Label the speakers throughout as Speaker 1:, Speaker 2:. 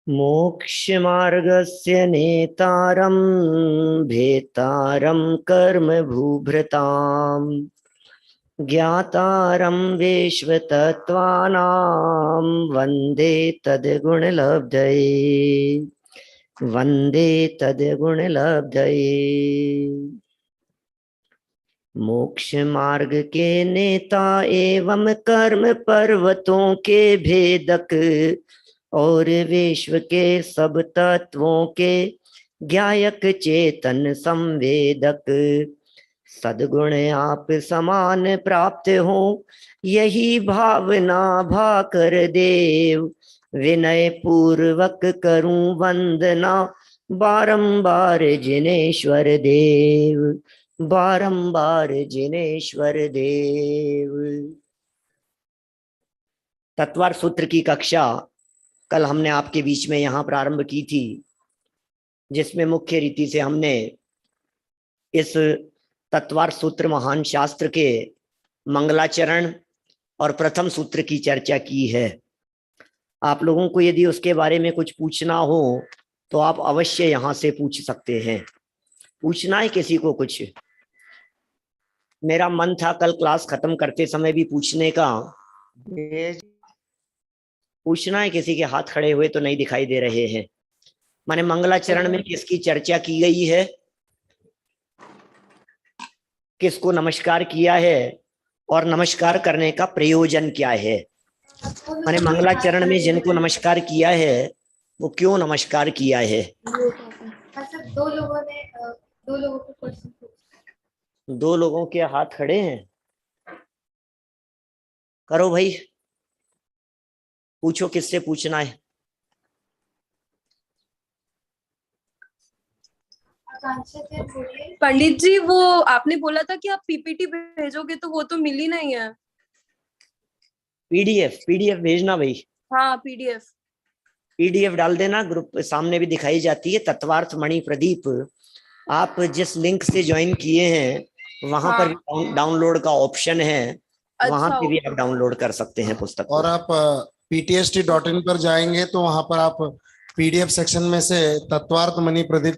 Speaker 1: मोक्षमार्गस्य नेतारं भेतारं कर्म भूभृताम् ज्ञातारं विश्वतत्त्वानां वन्दे तद्गुणलब्धये वन्दे तद्गुणलब्धये। मोक्ष मार्ग के नेता एवं कर्म पर्वतों के भेदक और विश्व के सब तत्वों के ज्ञायक चेतन संवेदक सद्गुण आप समान प्राप्त हो यही भावना भाकर देव विनय पूर्वक करूं वंदना बारंबार जिनेश्वर देव बारंबार जिनेश्वर देव। तत्वार सूत्र की कक्षा कल हमने आपके बीच में यहां प्रारंभ की थी, जिसमें मुख्य रीति से हमने इस तत्वार सूत्र महान शास्त्र के मंगलाचरण और प्रथम सूत्र की चर्चा की है। आप लोगों को यदि उसके बारे में कुछ पूछना हो तो आप अवश्य यहां से पूछ सकते हैं। पूछना है किसी को कुछ? मेरा मन था कल क्लास खत्म करते समय भी पूछने का। पूछना है किसी के? हाथ खड़े हुए तो नहीं दिखाई दे रहे हैं। माने मंगलाचरण में किसकी चर्चा की गई है, किसको नमस्कार किया है और नमस्कार करने का प्रयोजन क्या है। माने मंगलाचरण में जिनको नमस्कार किया है वो क्यों नमस्कार किया है। दो लोगों के हाथ खड़े हैं। करो भाई, पूछो किससे पूछना है।
Speaker 2: पंडित जी, वो आपने बोला था कि आप पीपीटी भेजोगे, तो वो तो मिली नहीं है।
Speaker 1: पीडीएफ भेजना भाई।
Speaker 2: हाँ, पीडीएफ
Speaker 1: डाल देना, ग्रुप सामने भी दिखाई जाती है। तत्वार्थ मणि प्रदीप, आप जिस लिंक से ज्वाइन किए हैं वहां पर भी डाउनलोड का ऑप्शन है। वहां पे भी आप डाउनलोड कर सकते हैं पुस्तक।
Speaker 3: और आप ptst.in पर जाएंगे तो वहां पर आप पीडीएफ सेक्शन में से तत्वार्थ मणि प्रदीप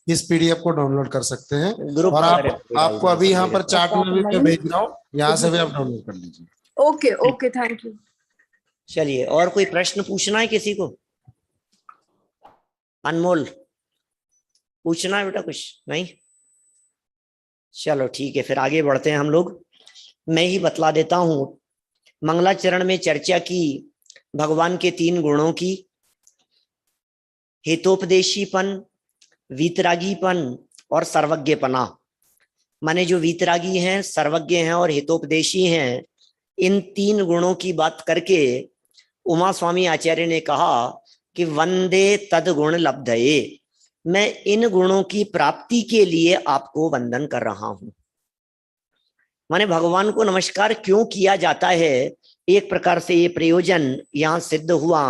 Speaker 3: इस पीडीएफ को डाउनलोड कर सकते हैं। और आपको अभी यहाँ पर चार्ट में भी मैं भेज रहा हूँ, यहाँ से भी आप डाउनलोड कर लीजिए।
Speaker 2: Okay, thank you.
Speaker 1: चलिए, और कोई प्रश्न पूछना है किसी को? अनमोल, पूछना है बेटा कुछ? नहीं? चलो ठीक है, फिर आगे बढ़ते हैं हम लोग। मैं ही बतला देता हूं। मंगलाचरण में चर्चा की भगवान के 3 गुणों की, हितोपदेशीपन, वीतरागीपन और सर्वज्ञपना। माने जो वीतरागी हैं, सर्वज्ञ हैं और हितोपदेशी हैं, इन 3 गुणों की बात करके उमा स्वामी आचार्य ने कहा कि वंदे तद्गुण लब्धये, मैं इन गुणों की प्राप्ति के लिए आपको वंदन कर रहा हूं। माने भगवान को नमस्कार क्यों किया जाता है, एक प्रकार से ये प्रयोजन यहां सिद्ध हुआ।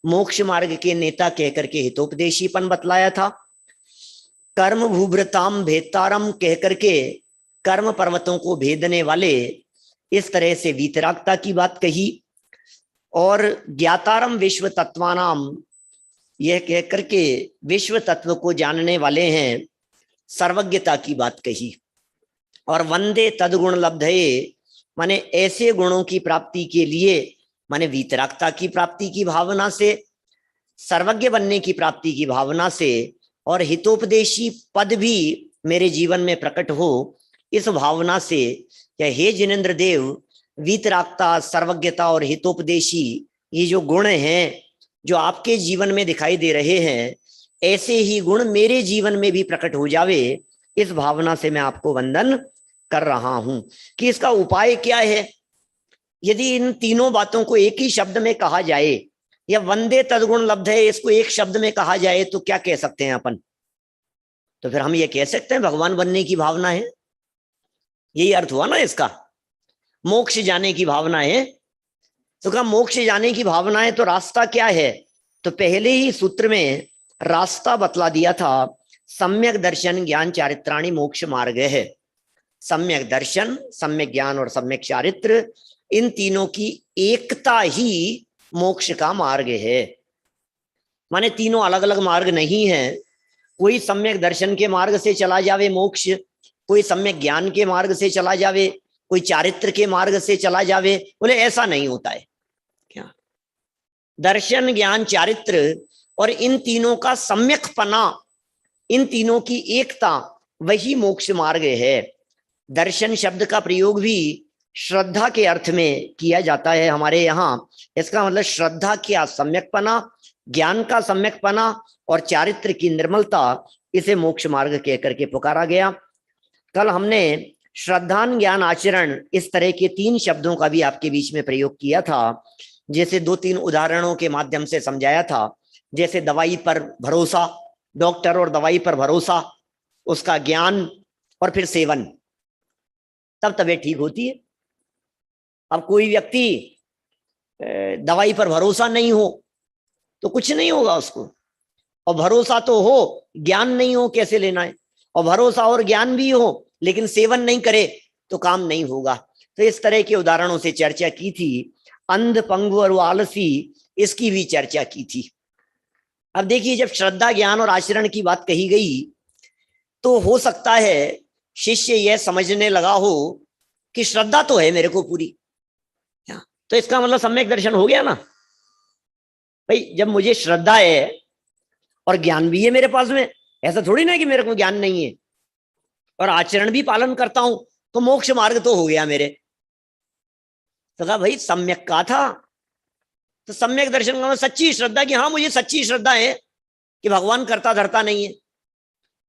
Speaker 1: मोक्ष मार्ग के नेता कहकर के हितोपदेशीपन बतलाया था। कर्म भूभृताम भेतारम कहकर के कर्म पर्वतों को भेदने वाले, इस तरह से वीतरागता की बात कही। और ज्ञातारम विश्व तत्वानाम, यह कहकर के विश्व तत्व को जानने वाले हैं, सर्वज्ञता की बात कही। और वंदे तद्गुण लब्धये, माने ऐसे गुणों की प्राप्ति के लिए, माने वीतरागता की प्राप्ति की भावना से, सर्वज्ञ बनने की प्राप्ति की भावना से, और हितोपदेशी पद भी मेरे जीवन में प्रकट हो, इस भावना से। या हे जिनेन्द्र देव, वीतरागता, सर्वज्ञता और हितोपदेशी, ये जो गुण हैं जो आपके जीवन में दिखाई दे रहे हैं, ऐसे ही गुण मेरे जीवन में भी प्रकट हो जावे, इस भावना से मैं आपको वंदन कर रहा हूं। कि इसका उपाय क्या है? यदि इन तीनों बातों को एक ही शब्द में कहा जाए, या वंदे तद्गुण लब्ध है इसको एक शब्द में कहा जाए, तो क्या कह सकते हैं अपन? तो फिर हम ये कह सकते हैं भगवान बनने की भावना है। यही अर्थ हुआ ना इसका। मोक्ष जाने की भावना है। तो कहा मोक्ष जाने की भावना है, तो रास्ता क्या है? तो पहले ही सूत्र में रास्ता बतला दिया था। सम्यक दर्शन ज्ञान चारित्राणि मोक्ष मार्ग है। सम्यक दर्शन, सम्यक ज्ञान और सम्यक चारित्र, इन तीनों की एकता ही मोक्ष का मार्ग है। माने तीनों अलग अलग मार्ग नहीं है। कोई सम्यक दर्शन के मार्ग से चला जावे मोक्ष, कोई सम्यक ज्ञान के मार्ग से चला जावे, कोई चारित्र के मार्ग से चला जावे। बोले ऐसा नहीं होता है क्या? दर्शन, ज्ञान, चारित्र और इन तीनों का सम्यकपना, इन तीनों की एकता, वही मोक्ष मार्ग है। दर्शन शब्द का प्रयोग भी श्रद्धा के अर्थ में किया जाता है हमारे यहाँ। इसका मतलब श्रद्धा का सम्यकपना, ज्ञान का सम्यकपना और चारित्र की निर्मलता, इसे मोक्ष मार्ग कह करके पुकारा गया। कल हमने श्रद्धान, ज्ञान, आचरण, इस तरह के 3 शब्दों का भी आपके बीच में प्रयोग किया था। जैसे 2-3 उदाहरणों के माध्यम से समझाया था। जैसे दवाई पर भरोसा, डॉक्टर और दवाई पर भरोसा, उसका ज्ञान और फिर सेवन, तब तबीयत ठीक होती है। अब कोई व्यक्ति दवाई पर भरोसा नहीं हो तो कुछ नहीं होगा उसको, और भरोसा तो हो, ज्ञान नहीं हो कैसे लेना है, और भरोसा और ज्ञान भी हो लेकिन सेवन नहीं करे तो काम नहीं होगा। तो इस तरह के उदाहरणों से चर्चा की थी। अंध, पंगु और आलसी, इसकी भी चर्चा की थी। अब देखिए, जब श्रद्धा, ज्ञान और आचरण की बात कही गई तो हो सकता है शिष्य यह समझने लगा हो कि श्रद्धा तो है मेरे को पूरी, तो इसका मतलब सम्यक दर्शन हो गया ना। भाई जब मुझे श्रद्धा है और ज्ञान भी है मेरे पास में, ऐसा थोड़ी ना कि मेरे को ज्ञान नहीं है, और आचरण भी पालन करता हूं, तो मोक्ष मार्ग तो हो गया मेरे। तो कहा भाई सम्यक का था, तो सम्यक दर्शन का सच्ची श्रद्धा, कि हाँ मुझे सच्ची श्रद्धा है कि भगवान करता धरता नहीं है।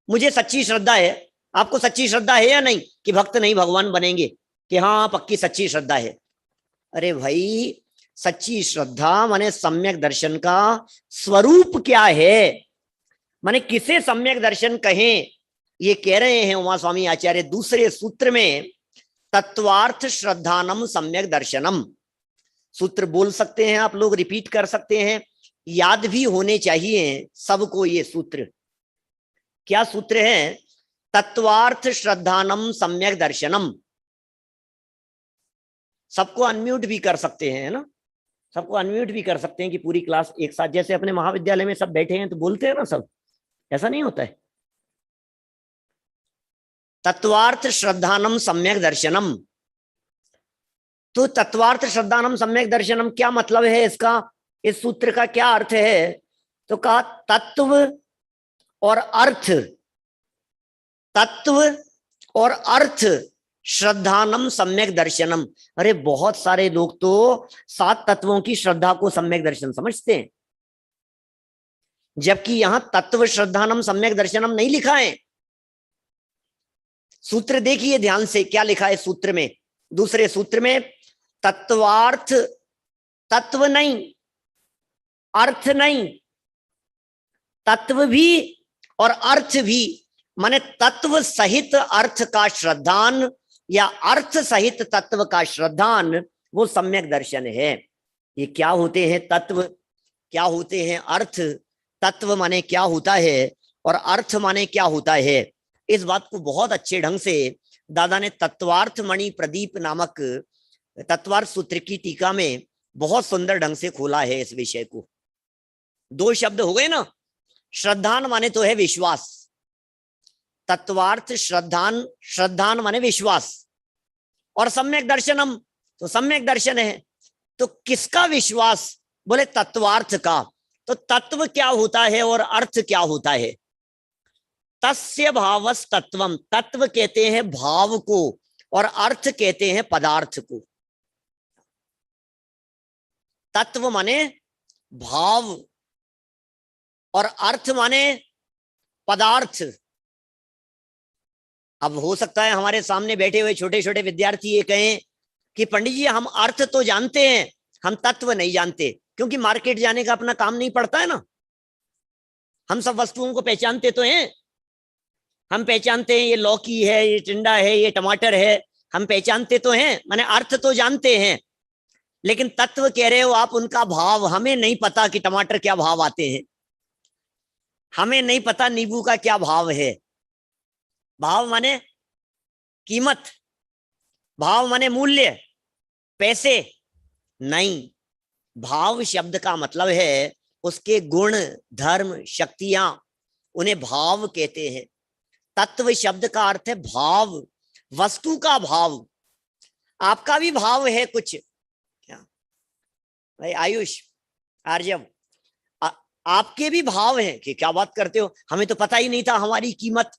Speaker 1: मुझे सच्ची श्रद्धा है। आपको सच्ची श्रद्धा है या नहीं कि भक्त नहीं भगवान बनेंगे? कि हाँ पक्की सच्ची श्रद्धा है। अरे भाई, सच्ची श्रद्धा माने सम्यक दर्शन का स्वरूप क्या है, माने किसे सम्यक दर्शन कहें, ये कह रहे हैं उमा स्वामी आचार्य दूसरे सूत्र में। तत्वार्थ श्रद्धानम सम्यक दर्शनम। सूत्र बोल सकते हैं आप लोग, रिपीट कर सकते हैं, याद भी होने चाहिए सबको ये सूत्र। क्या सूत्र है? तत्वार्थ श्रद्धानम सम्यक दर्शनम। सबको अनम्यूट भी कर सकते हैं, है ना? सबको अनम्यूट भी कर सकते हैं कि पूरी क्लास एक साथ, जैसे अपने महाविद्यालय में सब बैठे हैं तो बोलते हैं ना सब, ऐसा नहीं होता है। तत्वार्थ श्रद्धानम सम्यक दर्शनम। तो तत्वार्थ श्रद्धानम सम्यक दर्शनम क्या मतलब है इसका? इस सूत्र का क्या अर्थ है? तो कहा तत्व और अर्थ, तत्व और अर्थ श्रद्धानम सम्यक दर्शनम। अरे बहुत सारे लोग तो 7 तत्वों की श्रद्धा को सम्यक दर्शन समझते हैं, जबकि यहां तत्व श्रद्धानम सम्यक दर्शनम नहीं लिखा है। सूत्र देखिए ध्यान से, क्या लिखा है सूत्र में। दूसरे सूत्र में तत्वार्थ, तत्व नहीं, अर्थ नहीं, तत्व भी और अर्थ भी, माने तत्व सहित अर्थ का श्रद्धान या अर्थ सहित तत्व का श्रद्धान, वो सम्यक दर्शन है। ये क्या होते हैं तत्व, क्या होते हैं अर्थ? तत्व माने क्या होता है और अर्थ माने क्या होता है? इस बात को बहुत अच्छे ढंग से दादा ने तत्वार्थ मणि प्रदीप नामक तत्वार्थ सूत्र की टीका में बहुत सुंदर ढंग से खोला है इस विषय को। 2 शब्द हो गए ना। श्रद्धान माने तो है विश्वास, तत्वार्थ श्रद्धान, श्रद्धान माने विश्वास, और सम्यक दर्शनम तो सम्यक दर्शन है। तो किसका विश्वास? बोले तत्वार्थ का। तो तत्व क्या होता है और अर्थ क्या होता है? तस्य भावस तत्वम। तत्व कहते हैं भाव को और अर्थ कहते हैं पदार्थ को। तत्व माने भाव और अर्थ माने पदार्थ। अब हो सकता है हमारे सामने बैठे हुए छोटे छोटे विद्यार्थी ये कहें कि पंडित जी हम अर्थ तो जानते हैं, हम तत्व नहीं जानते, क्योंकि मार्केट जाने का अपना काम नहीं पड़ता है ना। हम सब वस्तुओं को पहचानते तो हैं, हम पहचानते हैं ये लौकी है, ये टिंडा है, ये टमाटर है, हम पहचानते तो हैं, माने अर्थ तो जानते हैं। लेकिन तत्व कह रहे हो आप उनका भाव, हमें नहीं पता कि टमाटर क्या भाव आते हैं, हमें नहीं पता नींबू का क्या भाव है। भाव माने कीमत, भाव माने मूल्य, पैसे नहीं। भाव शब्द का मतलब है उसके गुण, धर्म, शक्तियां, उन्हें भाव कहते हैं। तत्व शब्द का अर्थ है भाव, वस्तु का भाव। आपका भी भाव है कुछ क्या भाई? आयुष, आर्यव, आपके भी भाव हैं कि क्या बात करते हो, हमें तो पता ही नहीं था हमारी कीमत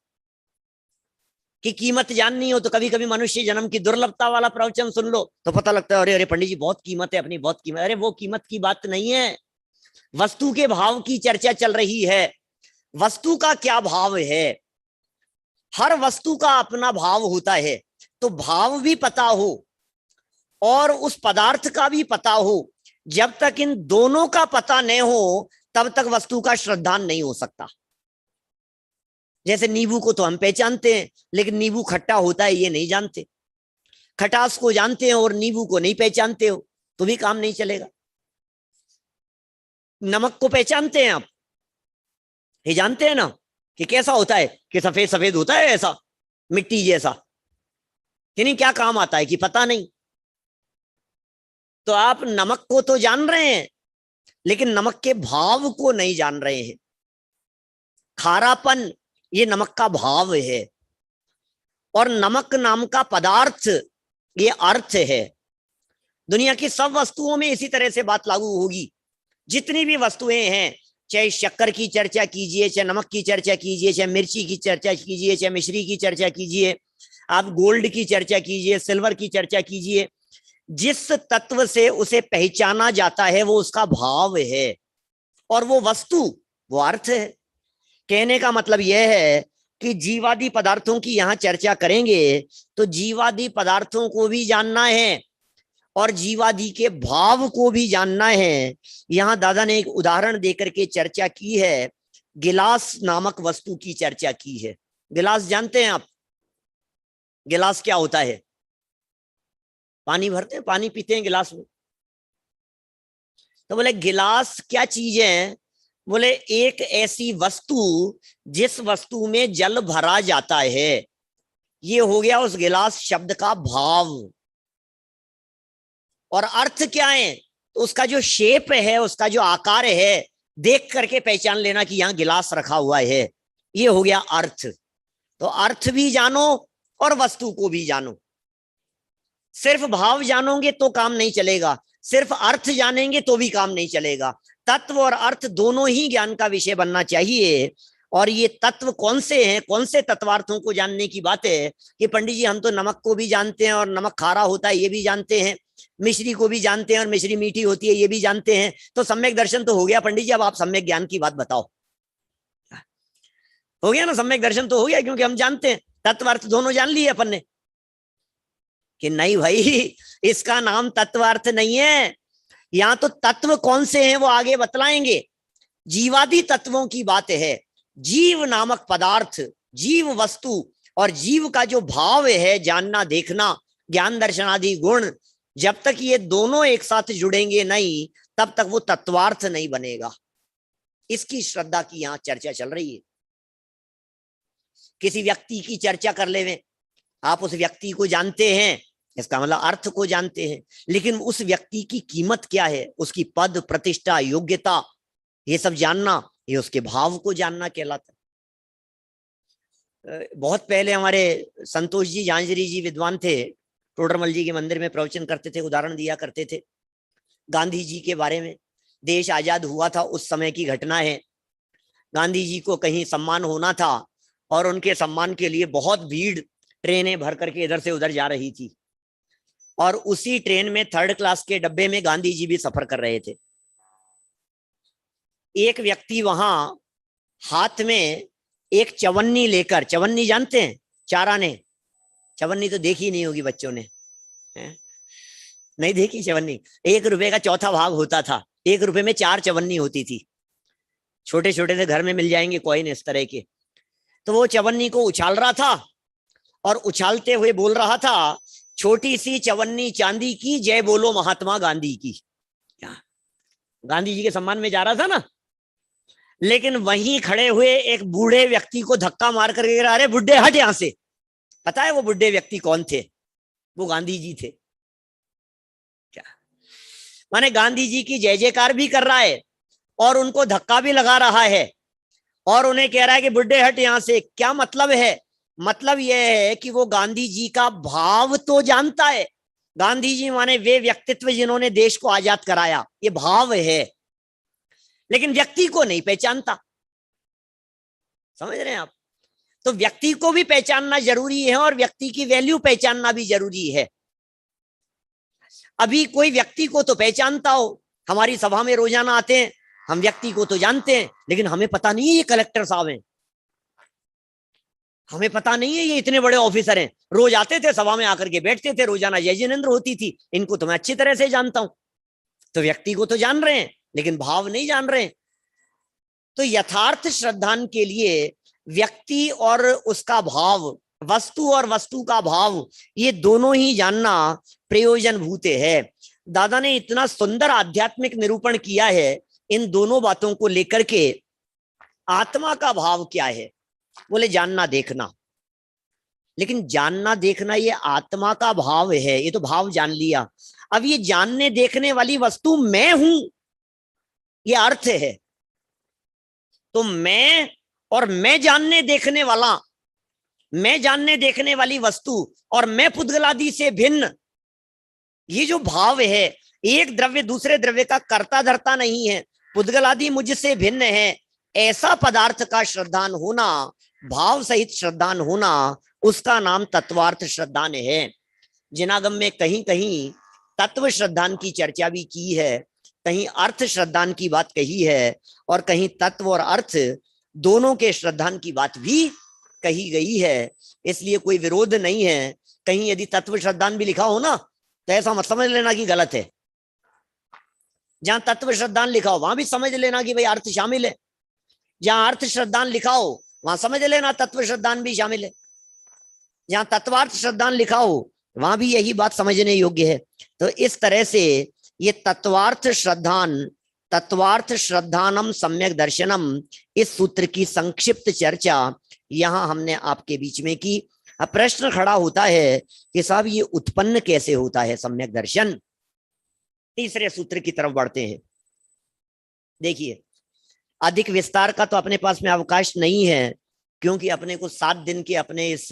Speaker 1: की कीमत जाननी हो तो कभी कभी मनुष्य जन्म की दुर्लभता वाला प्रवचन सुन लो तो पता लगता है अरे अरे पंडित जी बहुत कीमत है अपनी, बहुत कीमत। अरे वो कीमत की बात नहीं है, वस्तु के भाव की चर्चा चल रही है। वस्तु का क्या भाव है? हर वस्तु का अपना भाव होता है, तो भाव भी पता हो और उस पदार्थ का भी पता हो। जब तक इन दोनों का पता नहीं हो तब तक वस्तु का श्रद्धान नहीं हो सकता। जैसे नींबू को तो हम पहचानते हैं, लेकिन नींबू खट्टा होता है ये नहीं जानते। खटास को जानते हैं और नींबू को नहीं पहचानते हो तो भी काम नहीं चलेगा। नमक को पहचानते हैं आप, ये जानते हैं ना कि कैसा होता है, कि सफेद सफेद होता है ऐसा मिट्टी जैसा, कि नहीं क्या काम आता है कि पता नहीं। तो आप नमक को तो जान रहे हैं लेकिन नमक के भाव को नहीं जान रहे हैं। खारापन ये नमक का भाव है, और नमक नाम का पदार्थ ये अर्थ है। दुनिया की सब वस्तुओं में इसी तरह से बात लागू होगी। जितनी भी वस्तुएं हैं, चाहे शक्कर की चर्चा कीजिए, चाहे नमक की चर्चा कीजिए, चाहे मिर्ची की चर्चा कीजिए, चाहे मिश्री की चर्चा कीजिए, आप गोल्ड की चर्चा कीजिए, सिल्वर की चर्चा कीजिए, जिस तत्व से उसे पहचाना जाता है वो उसका भाव है, और वो वस्तु वो अर्थ है। कहने का मतलब यह है कि जीवादि पदार्थों की यहां चर्चा करेंगे तो जीवादि पदार्थों को भी जानना है और जीवादि के भाव को भी जानना है। यहां दादा ने एक उदाहरण देकर के चर्चा की है, गिलास नामक वस्तु की चर्चा की है। गिलास जानते हैं आप? गिलास क्या होता है? पानी भरते हैं, पानी पीते हैं गिलास में। तो बोले गिलास क्या चीज है? बोले एक ऐसी वस्तु जिस वस्तु में जल भरा जाता है। ये हो गया उस गिलास शब्द का भाव। और अर्थ क्या है? तो उसका जो शेप है, उसका जो आकार है, देख करके पहचान लेना कि यहां गिलास रखा हुआ है, ये हो गया अर्थ। तो अर्थ भी जानो और वस्तु को भी जानो। सिर्फ भाव जानोगे तो काम नहीं चलेगा, सिर्फ अर्थ जानेंगे तो भी काम नहीं चलेगा। तत्व और अर्थ दोनों ही ज्ञान का विषय बनना चाहिए। और ये तत्व कौन से हैं, कौन से तत्वार्थों को जानने की बात है कि पंडित जी हम तो नमक को भी जानते हैं और नमक खारा होता है ये भी जानते हैं, मिश्री को भी जानते हैं और मिश्री मीठी होती है ये भी जानते हैं। तो सम्यक दर्शन तो हो गया पंडित जी, अब आप सम्यक ज्ञान की बात बताओ। हो गया ना, सम्यक दर्शन तो हो गया, क्योंकि हम जानते हैं, तत्वार्थ दोनों जान लिए अपन ने। कि नहीं भाई, इसका नाम तत्वार्थ नहीं है। यहां तो तत्व कौन से हैं वो आगे बतलाएंगे। जीवादि तत्वों की बात है। जीव नामक पदार्थ, जीव वस्तु और जीव का जो भाव है, जानना देखना, ज्ञान दर्शन आदि गुण, जब तक ये दोनों एक साथ जुड़ेंगे नहीं तब तक वो तत्वार्थ नहीं बनेगा। इसकी श्रद्धा की यहां चर्चा चल रही है। किसी व्यक्ति की चर्चा कर ले, आप उस व्यक्ति को जानते हैं, इसका मतलब अर्थ को जानते हैं, लेकिन उस व्यक्ति की कीमत क्या है, उसकी पद प्रतिष्ठा योग्यता, ये सब जानना, ये उसके भाव को जानना कहलाता है। बहुत पहले हमारे संतोष जी झांझरी जी विद्वान थे, टोडरमल जी के मंदिर में प्रवचन करते थे, उदाहरण दिया करते थे गांधी जी के बारे में। देश आजाद हुआ था उस समय की घटना है। गांधी जी को कहीं सम्मान होना था और उनके सम्मान के लिए बहुत भीड़ ट्रेनें भर करके इधर से उधर जा रही थी, और उसी ट्रेन में 3rd क्लास के डब्बे में गांधी जी भी सफर कर रहे थे। एक व्यक्ति वहां हाथ में एक चवन्नी लेकर, चवन्नी जानते हैं, चारा ने, चवन्नी तो देखी नहीं होगी बच्चों ने, नहीं देखी चवन्नी। 1 रुपए का चौथा भाग होता था, 1 रुपए में 4 चवन्नी होती थी। छोटे छोटे से घर में मिल जाएंगे कॉइन इस तरह के। तो वो चवन्नी को उछाल रहा था और उछालते हुए बोल रहा था, छोटी सी चवन्नी चांदी की, जय बोलो महात्मा गांधी की। गांधी जी के सम्मान में जा रहा था ना, लेकिन वहीं खड़े हुए एक बूढ़े व्यक्ति को धक्का मार कर गिरा, अरे बुढ़े हट यहां से। पता है वो बुढ़े व्यक्ति कौन थे? वो गांधी जी थे। क्या माने, गांधी जी की जय जयकार भी कर रहा है और उनको धक्का भी लगा रहा है और उन्हें कह रहा है कि बुड्ढे हट यहां से। क्या मतलब है? मतलब यह है कि वो गांधी जी का भाव तो जानता है। गांधी जी माने वे व्यक्तित्व जिन्होंने देश को आजाद कराया, ये भाव है, लेकिन व्यक्ति को नहीं पहचानता। समझ रहे हैं आप? तो व्यक्ति को भी पहचानना जरूरी है और व्यक्ति की वैल्यू पहचानना भी जरूरी है। अभी कोई व्यक्ति को तो पहचानता हो, हमारी सभा में रोजाना आते हैं, हम व्यक्ति को तो जानते हैं, लेकिन हमें पता नहीं है ये कलेक्टर साहब हैं, हमें पता नहीं है ये इतने बड़े ऑफिसर हैं। रोज आते थे, सभा में आकर के बैठते थे, रोजाना जय जिनेंद्र होती थी। इनको तो मैं अच्छी तरह से जानता हूं। तो व्यक्ति को तो जान रहे हैं, लेकिन भाव नहीं जान रहे हैं। तो यथार्थ श्रद्धान के लिए व्यक्ति और उसका भाव, वस्तु और वस्तु का भाव, ये दोनों ही जानना प्रयोजन भूत है। दादा ने इतना सुंदर आध्यात्मिक निरूपण किया है इन दोनों बातों को लेकर के। आत्मा का भाव क्या है? बोले जानना देखना। लेकिन जानना देखना ये आत्मा का भाव है, ये तो भाव जान लिया। अब ये जानने देखने वाली वस्तु मैं हूं, ये अर्थ है। तो मैं और मैं जानने देखने वाला, मैं जानने देखने वाली वस्तु और मैं पुद्गलादि से भिन्न, ये जो भाव है, एक द्रव्य दूसरे द्रव्य का कर्ता धर्ता नहीं है, पुद्गलादि मुझसे भिन्न है, ऐसा पदार्थ का श्रद्धान होना, भाव सहित श्रद्धान होना, उसका नाम तत्वार्थ श्रद्धान है। जिनागम में कहीं कहीं तत्व श्रद्धान की चर्चा भी की है, कहीं अर्थ श्रद्धान की बात कही है, और कहीं तत्व और अर्थ दोनों के श्रद्धान की बात भी कही गई है। इसलिए कोई विरोध नहीं है। कहीं यदि तत्व श्रद्धान भी लिखा हो ना, तो ऐसा मत समझ लेना कि गलत है। जहां तत्व श्रद्धान लिखा हो वहां भी समझ लेना कि भाई अर्थ शामिल है। जहां अर्थ श्रद्धान लिखा हो वहां समझ लेना तत्व श्रद्धान भी शामिल है। जहां तत्वार्थ श्रद्धान लिखा हो वहां भी यही बात समझने योग्य है। तो इस तरह से ये तत्वार्थ श्रद्धान, तत्वार्थ श्रद्धानम सम्यक दर्शनम, इस सूत्र की संक्षिप्त चर्चा यहां हमने आपके बीच में की। अब प्रश्न खड़ा होता है कि साहब ये उत्पन्न कैसे होता है सम्यक दर्शन? तीसरे सूत्र की तरफ बढ़ते हैं। देखिए, अधिक विस्तार का तो अपने पास में अवकाश नहीं है, क्योंकि अपने को 7 दिन के अपने इस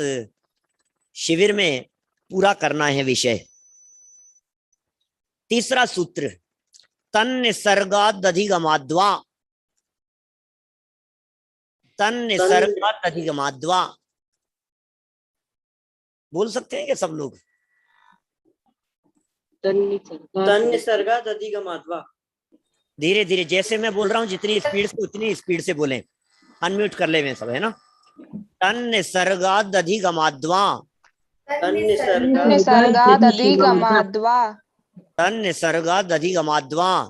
Speaker 1: शिविर में पूरा करना है विषय। तीसरा सूत्र, तन निसर्गाद अधिगमाद्वा, तन निसर्गाद अधिगमाद्वा। बोल सकते हैं क्या सब लोग?
Speaker 4: तन निसर्गाद अधिगमाद्वा।
Speaker 1: धीरे धीरे, जैसे मैं बोल रहा हूं जितनी स्पीड से उतनी स्पीड से बोलें। अनम्यूट कर ले सब, है ना? तन निसर्गाद अधिगमाद्वा,
Speaker 4: तन निसर्गाद
Speaker 5: अधिगमाद्वा,
Speaker 1: तन निसर्गाद अधिगमाद्वा।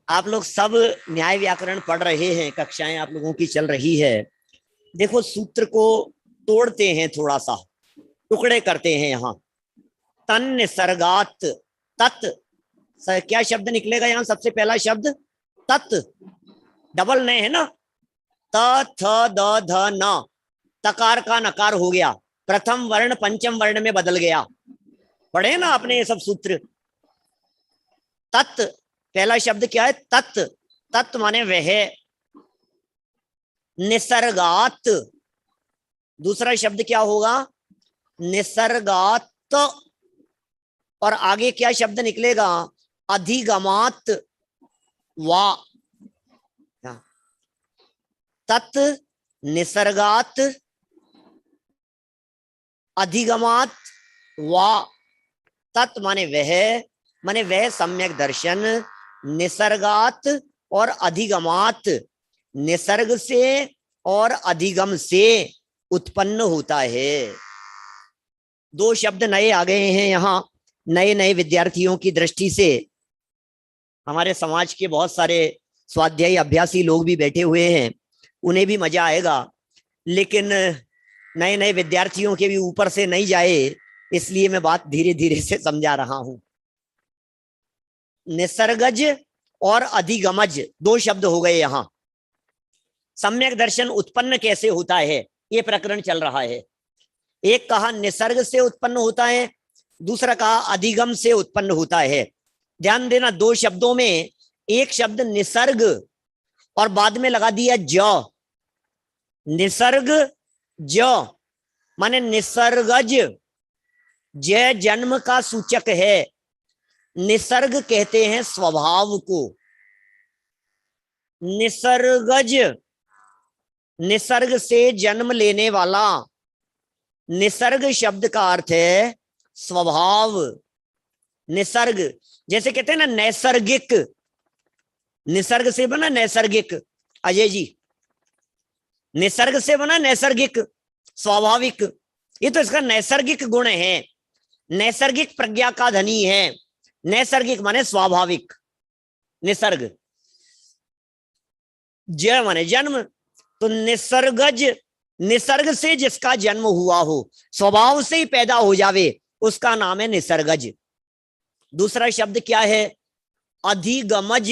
Speaker 1: आप लोग सब न्याय व्याकरण पढ़ रहे हैं, कक्षाएं आप लोगों की चल रही है। देखो, सूत्र को तोड़ते हैं, थोड़ा सा टुकड़े करते हैं। यहाँ तन निसर्गात, तत्, क्या शब्द निकलेगा यहाँ? सबसे पहला शब्द तत्, डबल न है ना, त थ द ध न, तकार का नकार हो गया, प्रथम वर्ण पंचम वर्ण में बदल गया। पढ़े ना आपने ये सब सूत्र? तत्, पहला शब्द क्या है? तत्, तत् माने वह। निसर्गात, दूसरा शब्द क्या होगा? निसर्गात, और आगे क्या शब्द निकलेगा? अधिगमात वा। तत् निसर्गात अधिगमात वा। तत् माने वह सम्यक दर्शन, निसर्गात और अधिगमात, निसर्ग से और अधिगम से उत्पन्न होता है। 2 शब्द नए आ गए हैं यहाँ। नए नए विद्यार्थियों की दृष्टि से हमारे समाज के बहुत सारे स्वाध्यायी अभ्यासी लोग भी बैठे हुए हैं, उन्हें भी मजा आएगा, लेकिन नए नए विद्यार्थियों के भी ऊपर से नहीं जाए, इसलिए मैं बात धीरे धीरे से समझा रहा हूं। निसर्गज और अधिगमज 2 शब्द हो गए यहां। सम्यक दर्शन उत्पन्न कैसे होता है, ये प्रकरण चल रहा है। एक कहा निसर्ग से उत्पन्न होता है, दूसरा कहा अधिगम से उत्पन्न होता है। ध्यान देना, दो शब्दों में एक शब्द निसर्ग और बाद में लगा दिया ज। निसर्ग ज माने निसर्गज, जय जन्म का सूचक है। निसर्ग कहते हैं स्वभाव को। निसर्गज, निसर्ग से जन्म लेने वाला। निसर्ग शब्द का अर्थ है स्वभाव। निसर्ग जैसे कहते हैं ना नैसर्गिक, निसर्ग से बना नैसर्गिक। अजय जी, निसर्ग से बना नैसर्गिक, स्वाभाविक। ये तो इसका नैसर्गिक गुण है। नैसर्गिक प्रज्ञा का धनी है। नैसर्गिक माने स्वाभाविक। निसर्ग, जय माने जन्म। तो निसर्गज, निसर्ग से जिसका जन्म हुआ हो, स्वभाव से ही पैदा हो जावे, उसका नाम है निसर्गज। दूसरा शब्द क्या है? अधिगमज।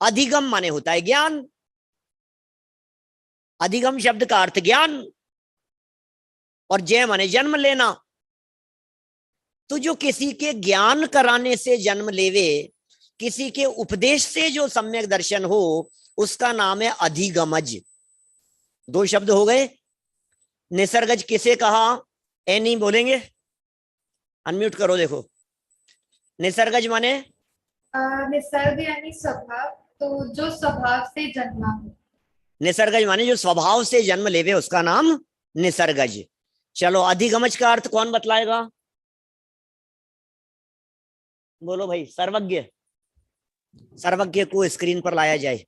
Speaker 1: अधिगम माने होता है ज्ञान। अधिगम शब्द का अर्थ ज्ञान, और जय माने जन्म लेना। तो जो किसी के ज्ञान कराने से जन्म लेवे, किसी के उपदेश से जो सम्यक दर्शन हो, उसका नाम है अधिगमज। दो शब्द हो गए। निसर्गज किसे कहा? नहीं बोलेंगे? अनम्यूट करो। देखो, निसर्गज माने
Speaker 6: निसर्ग यानी स्वभाव, तो जो स्वभाव से जन्मा हो।
Speaker 1: निसर्गज माने जो स्वभाव से जन्म लेवे, उसका नाम निसर्गज। चलो, अधिगमज का अर्थ कौन बतलाएगा? बोलो भाई, सर्वज्ञ। सर्वज्ञ को स्क्रीन पर लाया जाए।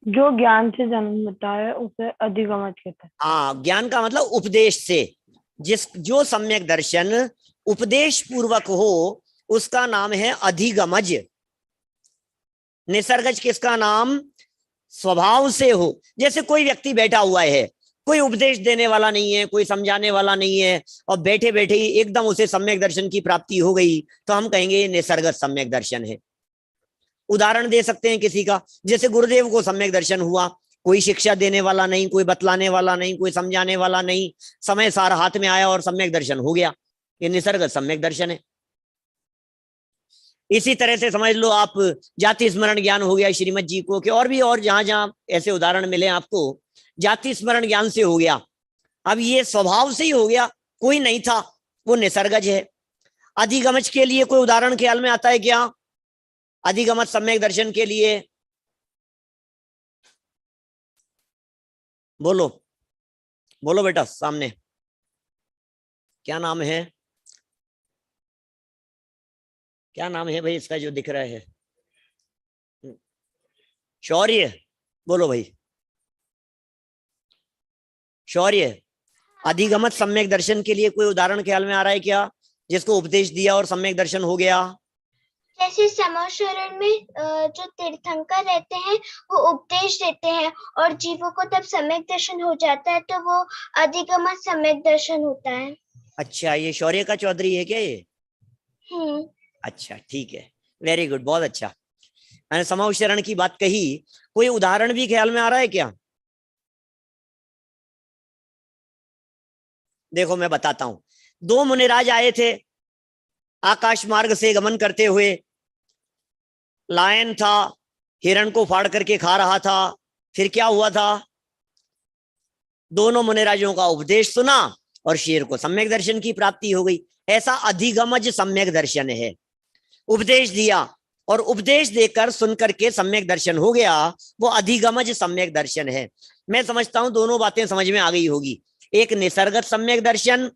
Speaker 5: जो ज्ञान से जन्म होता है उसे अधिगमज कहते हैं।
Speaker 1: हाँ, ज्ञान का मतलब उपदेश से। जो सम्यक दर्शन उपदेश पूर्वक हो, उसका नाम है अधिगमज। निसर्गज किसका नाम? स्वभाव से हो। जैसे कोई व्यक्ति बैठा हुआ है, कोई उपदेश देने वाला नहीं है, कोई समझाने वाला नहीं है, और बैठे बैठे ही एकदम उसे सम्यक दर्शन की प्राप्ति हो गई, तो हम कहेंगे ये निसर्गज सम्यक दर्शन है। उदाहरण दे सकते हैं किसी का, जैसे गुरुदेव को सम्यक दर्शन हुआ, कोई शिक्षा देने वाला नहीं, कोई बतलाने वाला नहीं, कोई समझाने वाला नहीं, समय सार हाथ में आया और सम्यक दर्शन हो गया। ये निसर्गज सम्यक दर्शन है। इसी तरह से समझ लो आप, जाति स्मरण ज्ञान हो गया श्रीमद जी को, कि और भी और जहां जहां ऐसे उदाहरण मिले आपको, जाति स्मरण ज्ञान से हो गया। अब ये स्वभाव से ही हो गया, कोई नहीं था, वो निसर्गज है। अधिगमज के लिए कोई उदाहरण ख्याल में आता है क्या? अधिगमज सम्यक दर्शन के लिए बोलो, बोलो बेटा सामने। क्या नाम है? क्या नाम है भाई इसका जो दिख रहा है? शौर्य। बोलो भाई, शौर्य। अधिगमज सम्यक दर्शन के लिए कोई उदाहरण ख्याल में आ रहा है क्या, जिसको उपदेश दिया और सम्यक दर्शन हो गया?
Speaker 7: जैसे समाशरण में जो तीर्थंकर रहते हैं वो उपदेश देते हैं और जीवों को तब सम्यक दर्शन हो जाता है, तो वो अधिगमज सम्यक दर्शन होता है।
Speaker 1: अच्छा, ये शौर्य का चौधरी है क्या ये? अच्छा, ठीक है, वेरी गुड, बहुत अच्छा। मैंने समाउच्चरण की बात कही, कोई उदाहरण भी ख्याल में आ रहा है क्या? देखो मैं बताता हूं। दो मुनिराज आए थे आकाश मार्ग से गमन करते हुए। लायन था, हिरण को फाड़ करके खा रहा था। फिर क्या हुआ था? दोनों मुनिराजों का उपदेश सुना और शेर को सम्यक दर्शन की प्राप्ति हो गई। ऐसा अधिगमज सम्यक दर्शन है। उपदेश दिया और उपदेश देकर सुनकर के सम्यक दर्शन हो गया, वो अधिगमज सम्यक दर्शन है। मैं समझता हूं दोनों बातें समझ में आ गई होगी। एक निसर्गत सम्यक दर्शन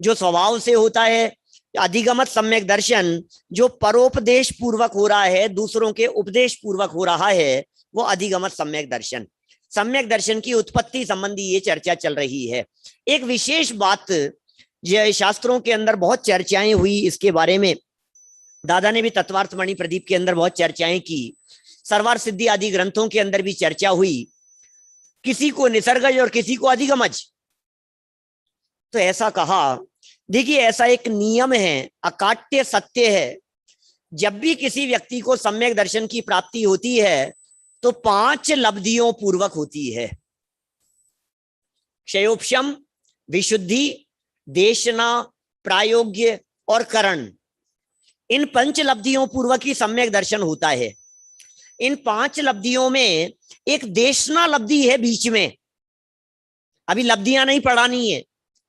Speaker 1: जो स्वभाव से होता है, अधिगमत सम्यक दर्शन जो परोपदेश पूर्वक हो रहा है, दूसरों के उपदेश पूर्वक हो रहा है, वो अधिगमत सम्यक दर्शन। सम्यक दर्शन की उत्पत्ति संबंधी ये चर्चा चल रही है। एक विशेष बात जो शास्त्रों के अंदर बहुत चर्चाएं हुई इसके बारे में, दादा ने भी तत्वार्थमणि प्रदीप के अंदर बहुत चर्चाएं की, सर्वार सिद्धि आदि ग्रंथों के अंदर भी चर्चा हुई, किसी को निसर्गज और किसी को अधिगमज। तो ऐसा कहा, देखिए ऐसा एक नियम है, अकाट्य सत्य है, जब भी किसी व्यक्ति को सम्यक दर्शन की प्राप्ति होती है तो 5 लब्धियों पूर्वक होती है। क्षयोपशम, विशुद्धि, देशना, प्रायोग्य और करण, इन पंच लब्धियों पूर्वक ही सम्यक दर्शन होता है। इन 5 लब्धियों में एक देशना लब्धि है बीच में। अभी लब्धियां नहीं पढ़ानी है,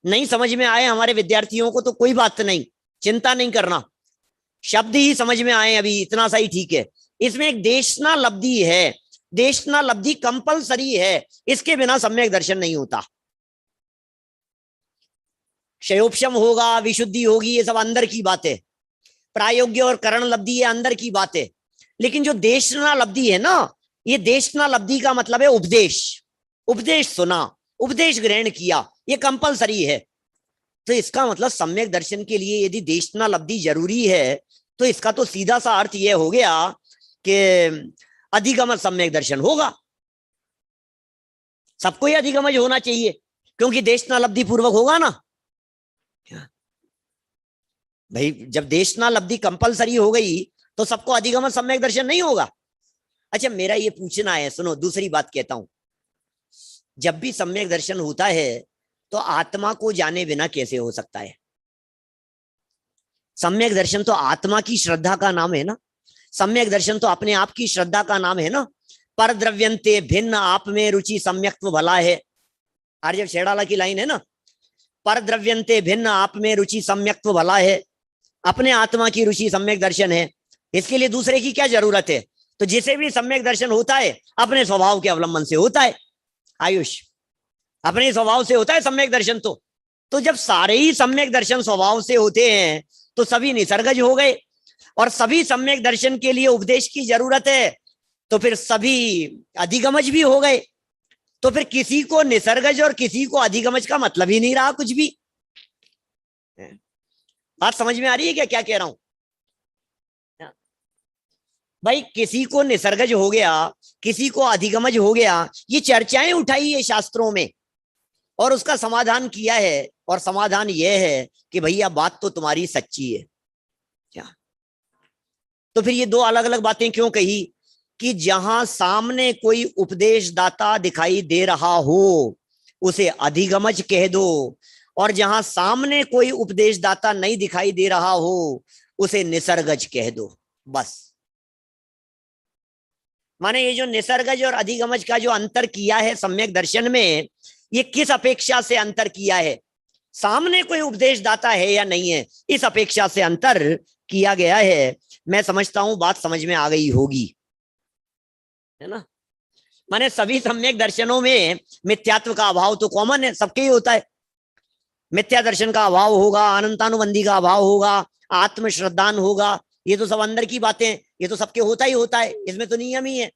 Speaker 1: नहीं समझ में आए हमारे विद्यार्थियों को तो कोई बात नहीं, चिंता नहीं करना, शब्द ही समझ में आए अभी, इतना सा ही ठीक है। इसमें एक देशना लब्धि है, देशना लब्धि कंपलसरी है, इसके बिना सम्यक दर्शन नहीं होता। क्षयोपशम होगा, विशुद्धि होगी, ये सब अंदर की बात है। प्रायोग्य और करण लब्धि ये अंदर की बात है। लेकिन जो देशना लब्धि है ना, ये देशना लब्धि का मतलब है उपदेश। उपदेश सुना, उपदेश ग्रहण किया, ये कंपलसरी है। तो इसका मतलब सम्यक दर्शन के लिए यदि देशना लब्धि जरूरी है, तो इसका तो सीधा सा अर्थ यह हो गया कि अधिगम सम्यक दर्शन होगा। सबको ही अधिगमज होना चाहिए, क्योंकि देशना लब्धि पूर्वक होगा ना भाई। जब देशना लब्धि कंपलसरी हो गई तो सबको अधिगम सम्यक दर्शन नहीं होगा। अच्छा, मेरा ये पूछना है, सुनो, दूसरी बात कहता हूं। जब भी सम्यक दर्शन होता है तो आत्मा को जाने बिना कैसे हो सकता है? सम्यक दर्शन तो आत्मा की श्रद्धा का नाम है ना, सम्यक दर्शन तो अपने आप की श्रद्धा का नाम है ना। पर द्रव्यंते भिन्न आप में रुचि सम्यक्त्व भला है, आर्य शेड़ाला की लाइन है ना, पर द्रव्यंते भिन्न आप में रुचि सम्यक्त्व भला है। अपने आत्मा की रुचि सम्यक दर्शन है, इसके लिए दूसरे की क्या जरूरत है? तो जिसे भी सम्यक दर्शन होता है अपने स्वभाव के अवलंबन से होता है। आयुष, अपने स्वभाव से होता है सम्यक दर्शन। तो जब सारे ही सम्यक दर्शन स्वभाव से होते हैं तो सभी निसर्गज हो गए, और सभी सम्यक दर्शन के लिए उपदेश की जरूरत है, तो फिर सभी अधिगमज भी हो गए। तो फिर किसी को निसर्गज और किसी को अधिगमज का मतलब ही नहीं रहा कुछ भी। बात समझ में आ रही है क्या क्या कह रहा हूं भाई? किसी को निसर्गज हो गया, किसी को अधिगमज हो गया, ये चर्चाएं उठाई है शास्त्रों में और उसका समाधान किया है। और समाधान यह है कि भैया बात तो तुम्हारी सच्ची है क्या? तो फिर ये दो अलग अलग बातें क्यों कही कि जहां सामने कोई उपदेशदाता दिखाई दे रहा हो उसे अधिगमज कह दो, और जहां सामने कोई उपदेशदाता नहीं दिखाई दे रहा हो उसे निसर्गज कह दो। बस माने ये जो निसर्गज और अधिगमज का जो अंतर किया है सम्यक दर्शन में, ये किस अपेक्षा से अंतर किया है? सामने कोई उपदेशदाता है या नहीं है, इस अपेक्षा से अंतर किया गया है। मैं समझता हूं बात समझ में आ गई होगी, है ना? माने सभी सम्यक दर्शनों में मिथ्यात्व का अभाव तो कॉमन है, सबके ही होता है। मिथ्या दर्शन का अभाव होगा, अनंतानुबंधी का अभाव होगा, आत्मश्रद्धान होगा, ये तो सब अंदर की बातें, ये तो सबके होता ही होता है, इसमें तो नियम ही है।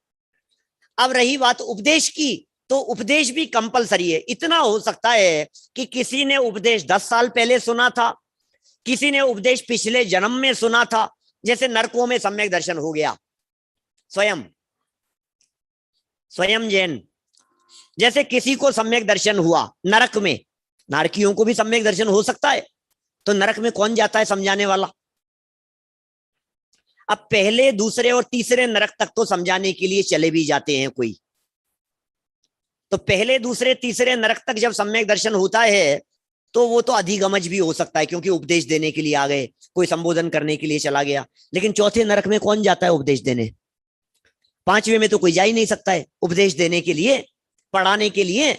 Speaker 1: अब रही बात उपदेश की, तो उपदेश भी कंपलसरी है। इतना हो सकता है कि किसी ने उपदेश 10 साल पहले सुना था, किसी ने उपदेश पिछले जन्म में सुना था। जैसे नरकों में सम्यक दर्शन हो गया, स्वयं जैन, जैसे किसी को सम्यक दर्शन हुआ नरक में, नारकियों को भी सम्यक दर्शन हो सकता है। तो नरक में कौन जाता है समझाने वाला? अब पहले, दूसरे और तीसरे नरक तक तो समझाने के लिए चले भी जाते हैं कोई। तो पहले, दूसरे, तीसरे नरक तक जब सम्यक दर्शन होता है तो वो तो अधिगमज भी हो सकता है, क्योंकि उपदेश देने के लिए आ गए, कोई संबोधन करने के लिए चला गया। लेकिन चौथे नरक में कौन जाता है उपदेश देने? 5वें में तो कोई जा ही नहीं सकता है उपदेश देने के लिए, पढ़ाने के लिए।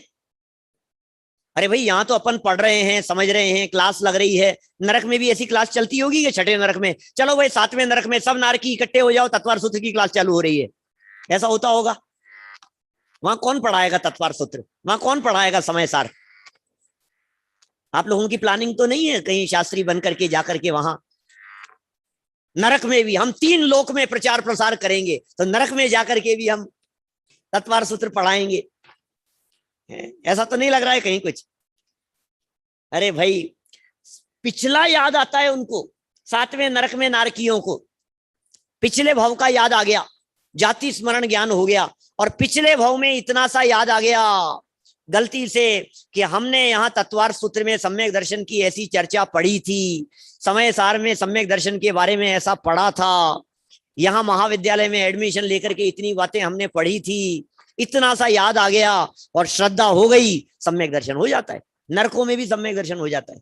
Speaker 1: अरे भाई, यहाँ तो अपन पढ़ रहे हैं, समझ रहे हैं, क्लास लग रही है। नरक में भी ऐसी क्लास चलती होगी कि 6ठे नरक में चलो भाई 7वें नरक में सब नारकी इकट्ठे हो जाओ, तत्वार सूत्र की क्लास चालू हो रही है, ऐसा होता होगा? वहां कौन पढ़ाएगा तत्वार सूत्र? वहां कौन पढ़ाएगा समय सार? आप लोगों की प्लानिंग तो नहीं है कहीं शास्त्री बन करके जाकर के वहां नरक में भी हम 3 लोक में प्रचार प्रसार करेंगे, तो नरक में जाकर के भी हम तत्वार सूत्र पढ़ाएंगे? ऐसा तो नहीं लग रहा है कहीं कुछ। अरे भाई, पिछला याद आता है उनको, 7वें नरक में नारकियों को पिछले भव का याद आ गया, जाति स्मरण ज्ञान हो गया, और पिछले भव में इतना सा याद आ गया गलती से कि हमने यहाँ तत्वार सूत्र में सम्यक दर्शन की ऐसी चर्चा पढ़ी थी, समय सार में सम्यक दर्शन के बारे में ऐसा पढ़ा था, यहाँ महाविद्यालय में एडमिशन लेकर के इतनी बातें हमने पढ़ी थी, इतना सा याद आ गया और श्रद्धा हो गई, सम्यक दर्शन हो जाता है। नरकों में भी सम्यक दर्शन हो जाता है।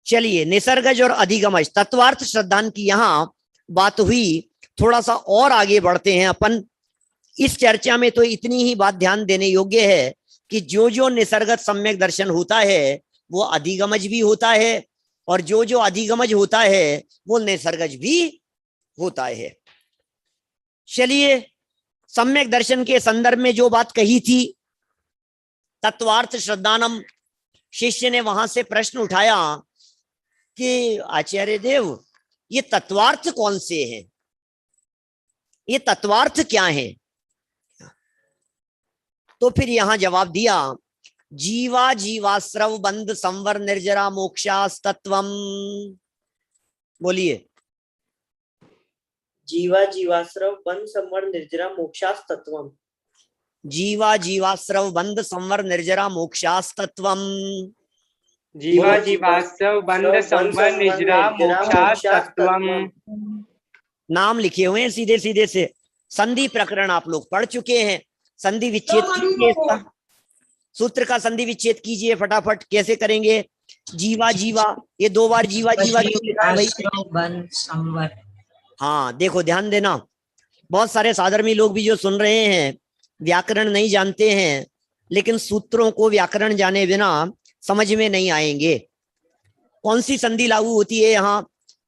Speaker 1: चलिए, निसर्गज और अधिगमज तत्वार्थ श्रद्धान की यहाँ बात हुई। थोड़ा सा और आगे बढ़ते हैं अपन। इस चर्चा में तो इतनी ही बात ध्यान देने योग्य है कि जो जो निसर्गत सम्यक दर्शन होता है वो अधिगमज भी होता है, और जो जो अधिगमज होता है वो निसर्गज भी होता है। चलिए, सम्यक दर्शन के संदर्भ में जो बात कही थी, तत्वार्थ श्रद्धानम, शिष्य ने वहां से प्रश्न उठाया कि आचार्य देव, ये तत्वार्थ कौन से हैं, ये तत्वार्थ क्या है? तो फिर यहां जवाब दिया, जीवा जीवाश्रव बंध संवर निर्जरा मोक्षास्तत्वम। बोलिए।
Speaker 4: जीवा जीवाश्रव बंध संवर निर्जरा मोक्षास्तत्वम।
Speaker 1: जीवा जीवाश्रव बंध संवर निर्जरा मोक्षास्तत्वम।
Speaker 8: जीवा जीवाश्रव बंध संवर निर्जरा मोक्षास्तत्वम।
Speaker 1: नाम लिखे हुए हैं सीधे सीधे से। संधि प्रकरण आप लोग पढ़ चुके हैं। संधि विच्छेद कीजिए इसका, सूत्र का संधि विच्छेद कीजिए फटाफट। कैसे करेंगे? जीवा जीवा, ये 2 बार जीवा जीवा लिखा है भाई। हाँ देखो, ध्यान देना, बहुत सारे साधर्मी लोग भी जो सुन रहे हैं व्याकरण नहीं जानते हैं, लेकिन सूत्रों को व्याकरण जाने बिना समझ में नहीं आएंगे। कौन सी संधि लागू होती है यहाँ?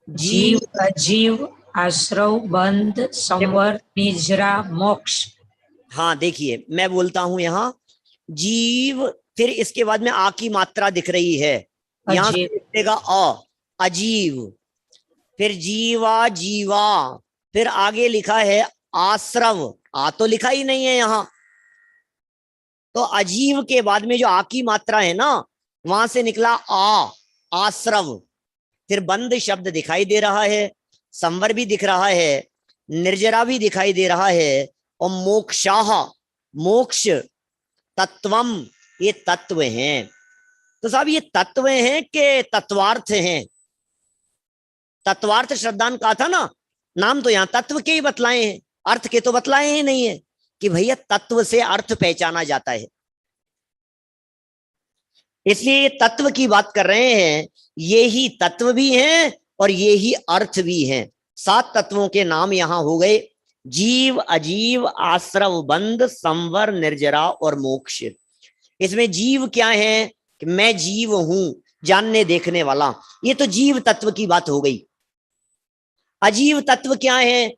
Speaker 9: जीव अजीव आश्रव बंध संवर निजरा मोक्ष।
Speaker 1: हाँ देखिए, मैं बोलता हूं यहाँ जीव, फिर इसके बाद में आ की मात्रा दिख रही है, यहाँ से लिखेगा अ, अजीव, फिर जीवा जीवा, फिर आगे लिखा है आश्रव, आ तो लिखा ही नहीं है यहाँ। तो अजीव के बाद में जो आ की मात्रा है ना, वहां से निकला आ, आश्रव। फिर बंद शब्द दिखाई दे रहा है, संवर भी दिख रहा है, निर्जरा भी दिखाई दे रहा है, और मोक्षाह, मोक्ष, तत्वम, ये तत्व हैं। तो साहब ये तत्व हैं कि तत्वार्थ हैं? तत्वार्थ श्रद्धान कहा था ना, नाम तो यहाँ तत्व के ही बतलाए हैं, अर्थ के तो बतलाए ही नहीं है कि भैया तत्व से अर्थ पहचाना जाता है। इसलिए ये तत्व की बात कर रहे हैं, ये ही तत्व भी हैं और ये ही अर्थ भी हैं। 7 तत्वों के नाम यहाँ हो गए, जीव अजीव आश्रव बंध संवर निर्जरा और मोक्ष। इसमें जीव क्या है कि मैं जीव हूं, जानने देखने वाला, ये तो जीव तत्व की बात हो गई। अजीव तत्व क्या है?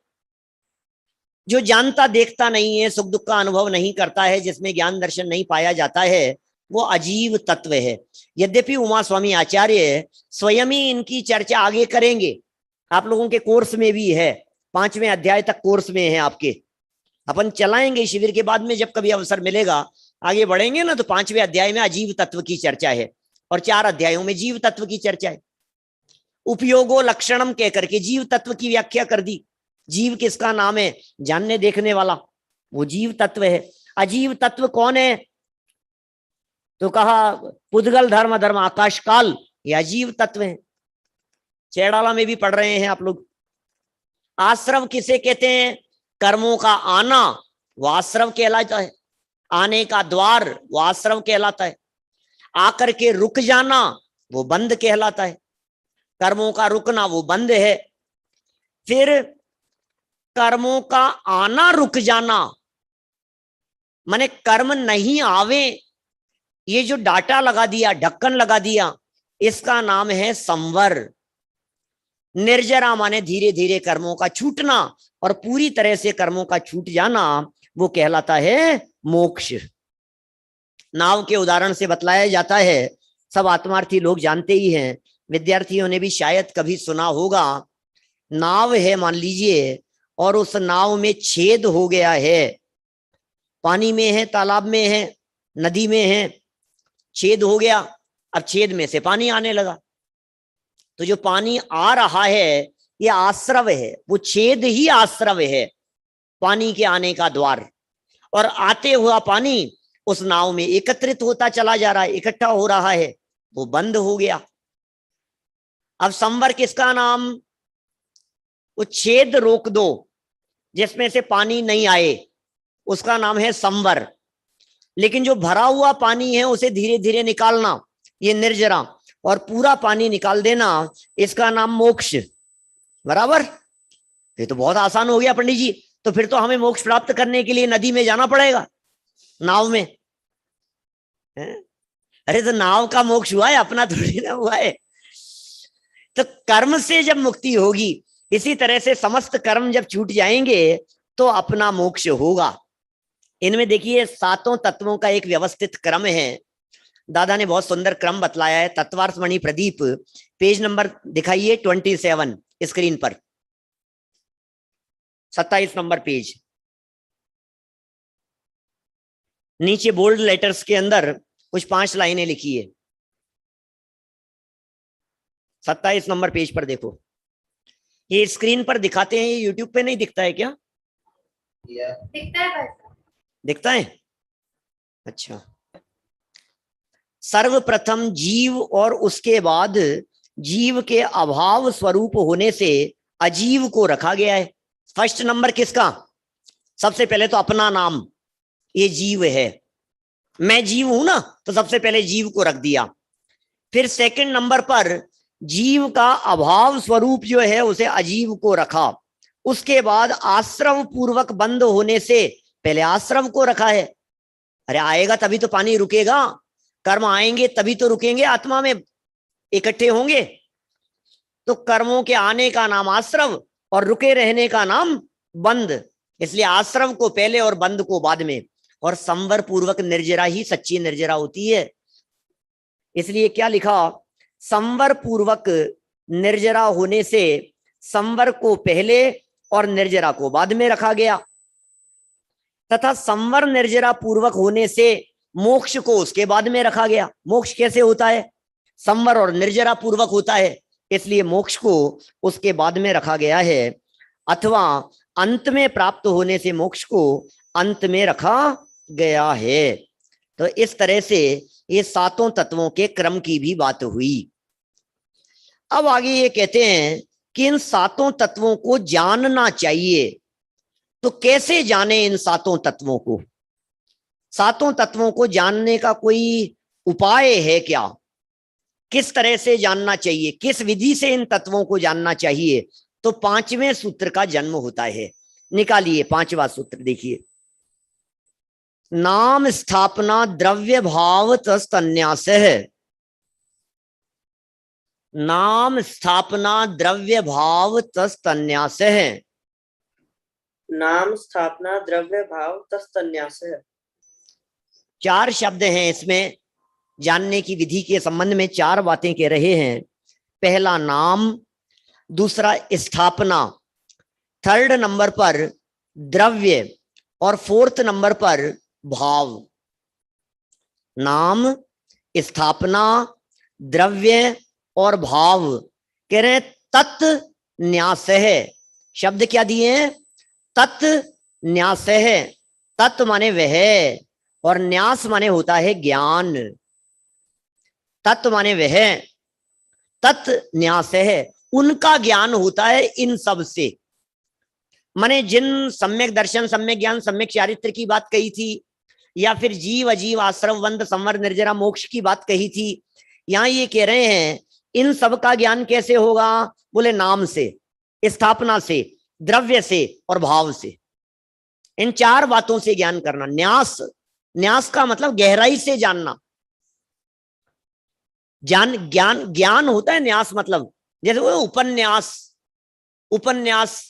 Speaker 1: जो जानता देखता नहीं है, सुख दुख का अनुभव नहीं करता है, जिसमें ज्ञान दर्शन नहीं पाया जाता है, वो अजीव तत्व है। यद्यपि उमा स्वामी आचार्य स्वयं ही इनकी चर्चा आगे करेंगे, आप लोगों के कोर्स में भी है, 5वें अध्याय तक कोर्स में है आपके। अपन चलाएंगे शिविर के बाद में, जब कभी अवसर मिलेगा आगे बढ़ेंगे ना, तो 5वें अध्याय में अजीव तत्व की चर्चा है और 4 अध्यायों में जीव तत्व की चर्चा है। उपयोगो लक्षणम कह करके जीव तत्व की व्याख्या कर दी। जीव किसका नाम है? जानने देखने वाला, वो जीव तत्व है। अजीव तत्व कौन है? तो कहा पुद्गल धर्म धर्म आकाश काल, ये अजीव तत्व है। चेड़ाला में भी पढ़ रहे हैं आप लोग। आश्रव किसे कहते हैं? कर्मों का आना, वो आश्रव कहलाता है। आने का द्वार, वो आश्रव कहलाता है। आकर के रुक जाना, वो बंद कहलाता है। कर्मों का रुकना वो बंद है। फिर कर्मों का आना रुक जाना, माने कर्म नहीं आवे, ये जो डाटा लगा दिया, ढक्कन लगा दिया, इसका नाम है संवर। निर्जरा माने धीरे धीरे कर्मों का छूटना, और पूरी तरह से कर्मों का छूट जाना वो कहलाता है मोक्ष। नाव के उदाहरण से बतलाया जाता है, सब आत्मार्थी लोग जानते ही हैं, विद्यार्थियों ने भी शायद कभी सुना होगा। नाव है मान लीजिए, और उस नाव में छेद हो गया है, पानी में है, तालाब में है, नदी में है, छेद हो गया, अब छेद में से पानी आने लगा। तो जो पानी आ रहा है ये आश्रव है, वो छेद ही आश्रव है, पानी के आने का द्वार। और आते हुआ पानी उस नाव में एकत्रित होता चला जा रहा है, इकट्ठा हो रहा है, वो बंद हो गया। अब संवर किसका नाम? वो छेद रोक दो जिसमें से पानी नहीं आए, उसका नाम है संवर। लेकिन जो भरा हुआ पानी है उसे धीरे धीरे निकालना, ये निर्जरा। और पूरा पानी निकाल देना, इसका नाम मोक्ष। बराबर? ये तो बहुत आसान हो गया पंडित जी। तो फिर तो हमें मोक्ष प्राप्त करने के लिए नदी में जाना पड़ेगा, नाव में है? अरे तो नाव का मोक्ष हुआ है, अपना थोड़ी ना हुआ है। तो कर्म से जब मुक्ति होगी, इसी तरह से समस्त कर्म जब छूट जाएंगे तो अपना मोक्ष होगा। इनमें देखिए सातों तत्वों का एक व्यवस्थित क्रम है। दादा ने बहुत सुंदर क्रम बतलाया है। तत्वार्थ मणि प्रदीप, पेज नंबर दिखाइए 27 स्क्रीन पर, 27 नंबर पेज। नीचे बोल्ड लेटर्स के अंदर कुछ 5 लाइनें लिखी है। 27 नंबर पेज पर देखो। ये स्क्रीन पर दिखाते हैं, ये यूट्यूब पे नहीं दिखता है क्या?
Speaker 6: दिखता है भाई साहब।
Speaker 1: दिखता है? अच्छा। सर्वप्रथम जीव और उसके बाद जीव के अभाव स्वरूप होने से अजीव को रखा गया है। फर्स्ट नंबर किसका? सबसे पहले तो अपना नाम, ये जीव है, मैं जीव हूं ना, तो सबसे पहले जीव को रख दिया। फिर सेकंड नंबर पर जीव का अभाव स्वरूप जो है उसे अजीव को रखा। उसके बाद आश्रव पूर्वक बंद होने से पहले आश्रव को रखा है। अरे आएगा तभी तो पानी रुकेगा, कर्म आएंगे तभी तो रुकेंगे, आत्मा में इकट्ठे होंगे। तो कर्मों के आने का नाम आश्रव और रुके रहने का नाम बंद, इसलिए आश्रव को पहले और बंद को बाद में। और संवर पूर्वक निर्जरा ही सच्ची निर्जरा होती है। इसलिए क्या लिखा? संवर पूर्वक निर्जरा होने से संवर को पहले और निर्जरा को बाद में रखा गया, तथा संवर निर्जरा पूर्वक होने से मोक्ष को उसके बाद में रखा गया। मोक्ष कैसे होता है? संवर और निर्जरा पूर्वक होता है, इसलिए मोक्ष को उसके बाद में रखा गया है। अथवा अंत में प्राप्त होने से मोक्ष को अंत में रखा गया है। तो इस तरह से ये सातों तत्वों के क्रम की भी बात हुई। अब आगे ये कहते हैं कि इन सातों तत्वों को जानना चाहिए। तो कैसे जाने इन सातों तत्वों को? सातों तत्वों को जानने का कोई उपाय है क्या? किस तरह से जानना चाहिए, किस विधि से इन तत्वों को जानना चाहिए? तो 5वें सूत्र का जन्म होता है। निकालिए 5वां सूत्र, देखिए। नाम स्थापना द्रव्य भाव तस्तन्यास है। नाम स्थापना द्रव्य भाव तस्तन्यास है।
Speaker 4: नाम स्थापना द्रव्य भाव तस्तन्यास है।
Speaker 1: 4 शब्द हैं इसमें। जानने की विधि के संबंध में 4 बातें कह रहे हैं। पहला नाम, दूसरा स्थापना, थर्ड नंबर पर द्रव्य और फोर्थ नंबर पर भाव। नाम, स्थापना, द्रव्य और भाव। कह रहे हैं तत् न्यास है। शब्द क्या दिए हैं? तत् न्यास है। तत् माने वह और न्यास माने होता है ज्ञान। तत् माने वह, तत् न्यास है, उनका ज्ञान होता है इन सब से। माने जिन सम्यक दर्शन, सम्यक ज्ञान, सम्यक चारित्र की बात कही थी, या फिर जीव अजीव आश्रव वंद संवर निर्जरा मोक्ष की बात कही थी, यहां ये कह रहे हैं इन सब का ज्ञान कैसे होगा? बोले नाम से, स्थापना से, द्रव्य से और भाव से। इन 4 बातों से ज्ञान करना। न्यास, न्यास का मतलब गहराई से जानना। ज्ञान होता है न्यास मतलब। जैसे वो उपन्यास, उपन्यास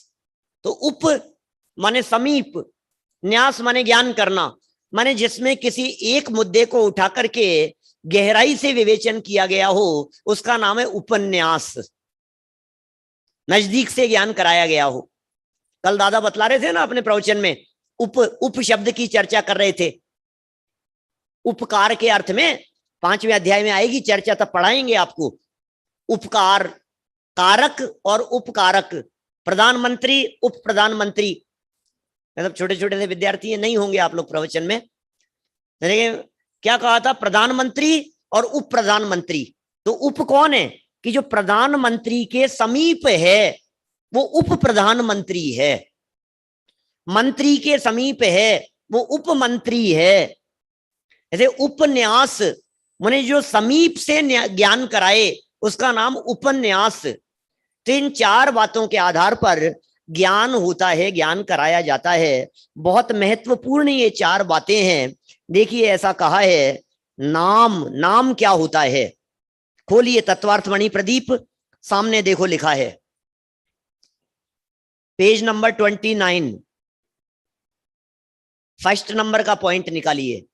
Speaker 1: तो उप माने समीप, न्यास माने ज्ञान करना, माने जिसमें किसी एक मुद्दे को उठा करके गहराई से विवेचन किया गया हो, उसका नाम है उपन्यास। नजदीक से ज्ञान कराया गया हो। कल दादा बतला रहे थे ना अपने प्रवचन में, उप शब्द की चर्चा कर रहे थे। उपकार के अर्थ में 5वें अध्याय में आएगी चर्चा, तब पढ़ाएंगे आपको। उपकार, कारक और उपकारक, प्रधानमंत्री, उप प्रधानमंत्री। मतलब छोटे छोटे से विद्यार्थी नहीं होंगे आप लोग प्रवचन में। देखिए क्या कहा था? प्रधानमंत्री और उप प्रधानमंत्री। तो उप कौन है? कि जो प्रधानमंत्री के समीप है वो उप प्रधानमंत्री है। मंत्री के समीप है वो उप मंत्री है। ऐसे उपन्यास माने जो समीप से ज्ञान कराए उसका नाम उपन्यास। तो इन चार बातों के आधार पर ज्ञान होता है, ज्ञान कराया जाता है। बहुत महत्वपूर्ण ये चार बातें हैं। देखिए ऐसा कहा है, नाम, नाम क्या होता है? खोलिए तत्वार्थमणि प्रदीप, सामने देखो लिखा है, पेज नंबर 29, फर्स्ट नंबर का पॉइंट निकालिए,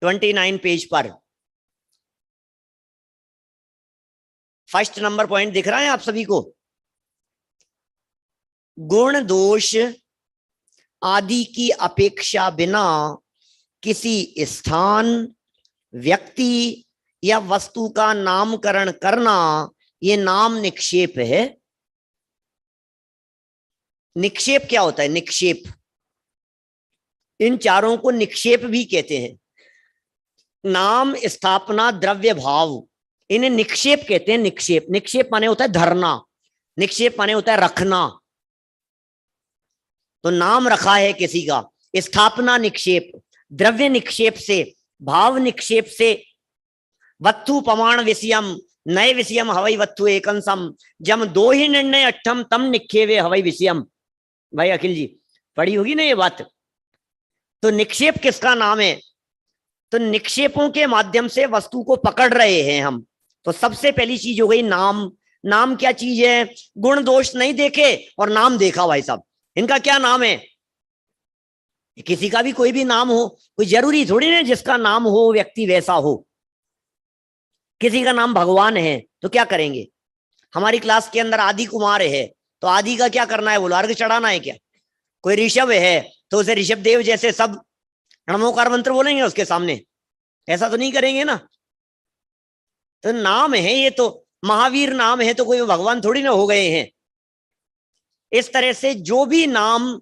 Speaker 1: 29 पेज पर फर्स्ट नंबर पॉइंट दिख रहा है आप सभी को? गुण दोष आदि की अपेक्षा बिना किसी स्थान, व्यक्ति या वस्तु का नामकरण करना ये नाम निक्षेप है। निक्षेप क्या होता है? निक्षेप, इन चारों को निक्षेप भी कहते हैं। नाम, स्थापना, द्रव्य, भाव, इन्हें निक्षेप कहते हैं। निक्षेप, निक्षेप माने होता है धरना, निक्षेप माने होता है रखना। तो नाम रखा है किसी का, स्थापना निक्षेप, द्रव्य निक्षेप से, भाव निक्षेप से, वत्थु प्रमाण विषयम नए विषयम हवई वत्थु एकंसम जम दो ही निर्णय अट्ठम तम निक्षेपे हवई विषयम। भाई अखिल जी पढ़ी होगी ना ये बात। तो निक्षेप किसका नाम है? तो निक्षेपों के माध्यम से वस्तु को पकड़ रहे हैं हम। तो सबसे पहली चीज हो गई नाम। नाम क्या चीज है? गुण दोष नहीं देखे और नाम देखा। भाई साहब इनका क्या नाम है? किसी का भी कोई भी नाम हो, कोई जरूरी थोड़ी ना जिसका नाम हो व्यक्ति वैसा हो। किसी का नाम भगवान है तो क्या करेंगे? हमारी क्लास के अंदर आदि कुमार है तो आदि का क्या करना है? बोलो अर्घ चढ़ाना है क्या? कोई ऋषभ है तो उसे ऋषभ देव जैसे सब नमोकार मंत्र बोलेंगे उसके सामने? ऐसा तो नहीं करेंगे ना। तो नाम है ये, तो महावीर नाम है तो कोई भगवान थोड़ी ना हो गए हैं। इस तरह से जो भी नाम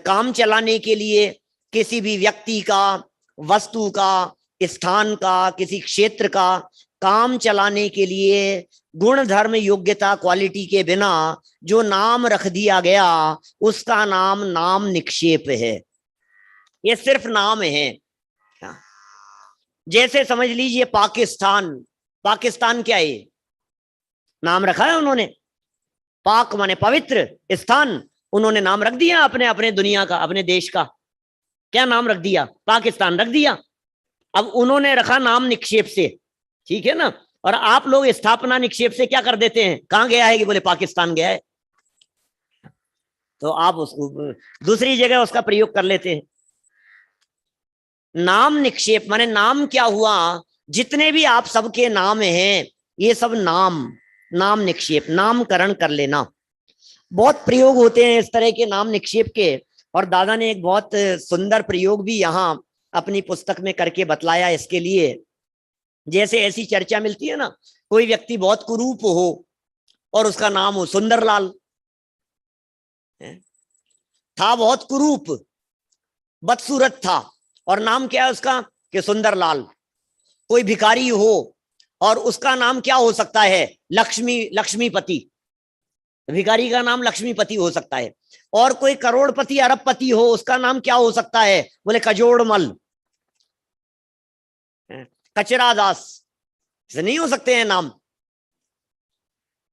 Speaker 1: काम चलाने के लिए किसी भी व्यक्ति का, वस्तु का, स्थान का, किसी क्षेत्र का काम चलाने के लिए गुण धर्म योग्यता क्वालिटी के बिना जो नाम रख दिया गया उसका नाम नाम निक्षेप है। ये सिर्फ नाम है। जैसे समझ लीजिए पाकिस्तान, पाकिस्तान क्या है? नाम रखा है उन्होंने। पाक माने पवित्र, स्थान उन्होंने नाम रख दिया अपने अपने दुनिया का, अपने देश का। क्या नाम रख दिया? पाकिस्तान रख दिया। अब उन्होंने रखा नाम निक्षेप से, ठीक है ना। और आप लोग स्थापना निक्षेप से क्या कर देते हैं? कहां गया है कि बोले पाकिस्तान गया है, तो आप उसको दूसरी जगह उसका प्रयोग कर लेते हैं। नाम निक्षेप माने नाम क्या हुआ? जितने भी आप सबके नाम हैं ये सब नाम, नाम निक्षेप, नामकरण कर लेना। बहुत प्रयोग होते हैं इस तरह के नाम निक्षेप के। और दादा ने एक बहुत सुंदर प्रयोग भी यहाँ अपनी पुस्तक में करके बतलाया इसके लिए। जैसे ऐसी चर्चा मिलती है ना, कोई व्यक्ति बहुत कुरूप हो और उसका नाम हो सुंदरलाल, था बहुत कुरूप, बदसूरत था और नाम क्या है उसका? कि सुंदरलाल। कोई भिखारी हो और उसका नाम क्या हो सकता है? लक्ष्मीपति, भिखारी का नाम लक्ष्मीपति हो सकता है। और कोई करोड़पति अरबपति हो, उसका नाम क्या हो सकता है? बोले कजोड़मल, कचरादास, ऐसे नहीं हो सकते हैं नाम।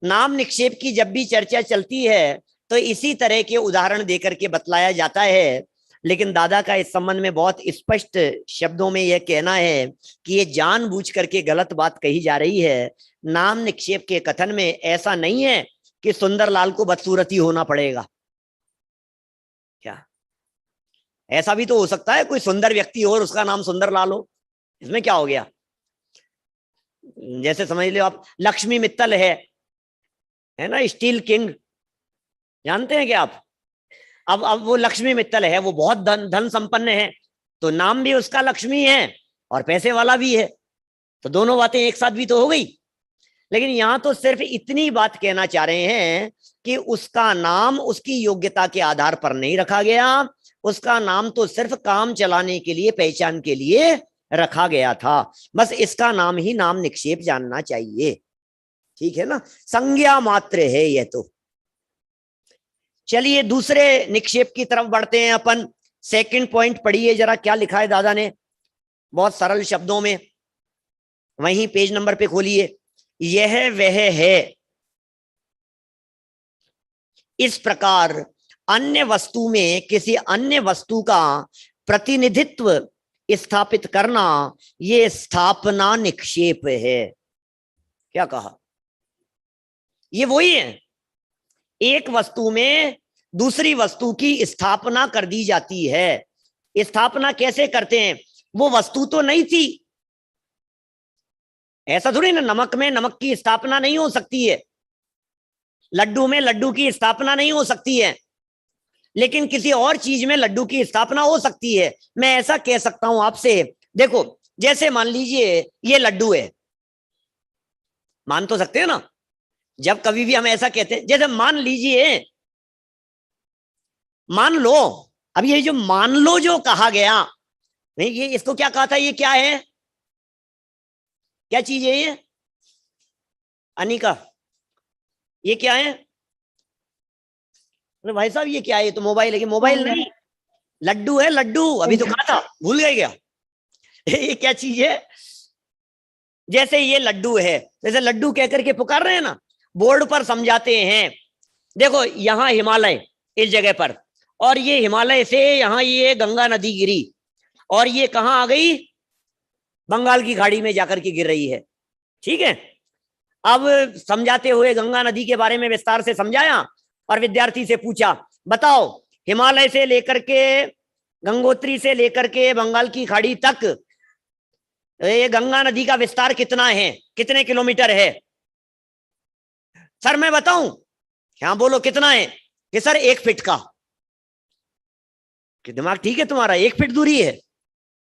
Speaker 1: नाम निक्षेप की जब भी चर्चा चलती है तो इसी तरह के उदाहरण देकर के बतलाया जाता है। लेकिन दादा का इस संबंध में बहुत स्पष्ट शब्दों में यह कहना है कि ये जानबूझ करके गलत बात कही जा रही है। नाम निक्षेप के कथन में ऐसा नहीं है कि सुंदरलाल को बदसूरती होना पड़ेगा। क्या ऐसा भी तो हो सकता है कोई सुंदर व्यक्ति हो और उसका नाम सुंदरलाल हो? इसमें क्या हो गया? जैसे समझ लो आप लक्ष्मी मित्तल है ना, स्टील किंग, जानते हैं क्या आप? अब वो लक्ष्मी मित्तल है, वो बहुत धन संपन्न है, तो नाम भी उसका लक्ष्मी है और पैसे वाला भी है, तो दोनों बातें एक साथ भी तो हो गई। लेकिन यहां तो सिर्फ इतनी बात कहना चाह रहे हैं कि उसका नाम उसकी योग्यता के आधार पर नहीं रखा गया, उसका नाम तो सिर्फ काम चलाने के लिए, पहचान के लिए रखा गया था। बस इसका नाम ही नाम निक्षेप जानना चाहिए, ठीक है ना, संज्ञा मात्र है ये तो। चलिए दूसरे निक्षेप की तरफ बढ़ते हैं अपन। सेकंड पॉइंट पढ़िए जरा, क्या लिखा है दादा ने बहुत सरल शब्दों में। वहीं पेज नंबर पे खोलिए, यह वह है। इस प्रकार अन्य वस्तु में किसी अन्य वस्तु का प्रतिनिधित्व स्थापित करना, ये स्थापना निक्षेप है। क्या कहा? ये वही है, एक वस्तु में दूसरी वस्तु की स्थापना कर दी जाती है। स्थापना कैसे करते हैं? वो वस्तु तो नहीं थी, ऐसा थोड़ी ना, नमक में नमक की स्थापना नहीं हो सकती है, लड्डू में लड्डू की स्थापना नहीं हो सकती है, लेकिन किसी और चीज में लड्डू की स्थापना हो सकती है। मैं ऐसा कह सकता हूं आपसे, देखो जैसे मान लीजिए ये लड्डू है, मान तो सकते हैं ना, जब कभी भी हम ऐसा कहते हैं, जैसे मान लीजिए, मान लो, अब ये जो मान लो जो कहा गया, नहीं ये इसको क्या कहा था, ये क्या है, क्या चीज है ये अनिका, ये क्या है? अरे भाई साहब ये क्या है? ये तो मोबाइल है। कि मोबाइल नहीं, लड्डू है, लड्डू। अभी तो कहा था, भूल गए क्या? ये क्या चीज है? जैसे ये लड्डू है, जैसे लड्डू कह करके पुकार रहे हैं ना, बोर्ड पर समझाते हैं, देखो यहाँ हिमालय इस जगह पर, और ये हिमालय से यहाँ ये गंगा नदी गिरी, और ये कहाँ आ गई? बंगाल की खाड़ी में जाकर के गिर रही है। ठीक है, अब समझाते हुए गंगा नदी के बारे में विस्तार से समझाया, और विद्यार्थी से पूछा, बताओ हिमालय से लेकर के, गंगोत्री से लेकर के बंगाल की खाड़ी तक ये गंगा नदी का विस्तार कितना है, कितने किलोमीटर है? सर मैं बताऊं? क्या बोलो कितना है? कि सर 1 फीट का। कि दिमाग ठीक है तुम्हारा? 1 फीट दूरी है?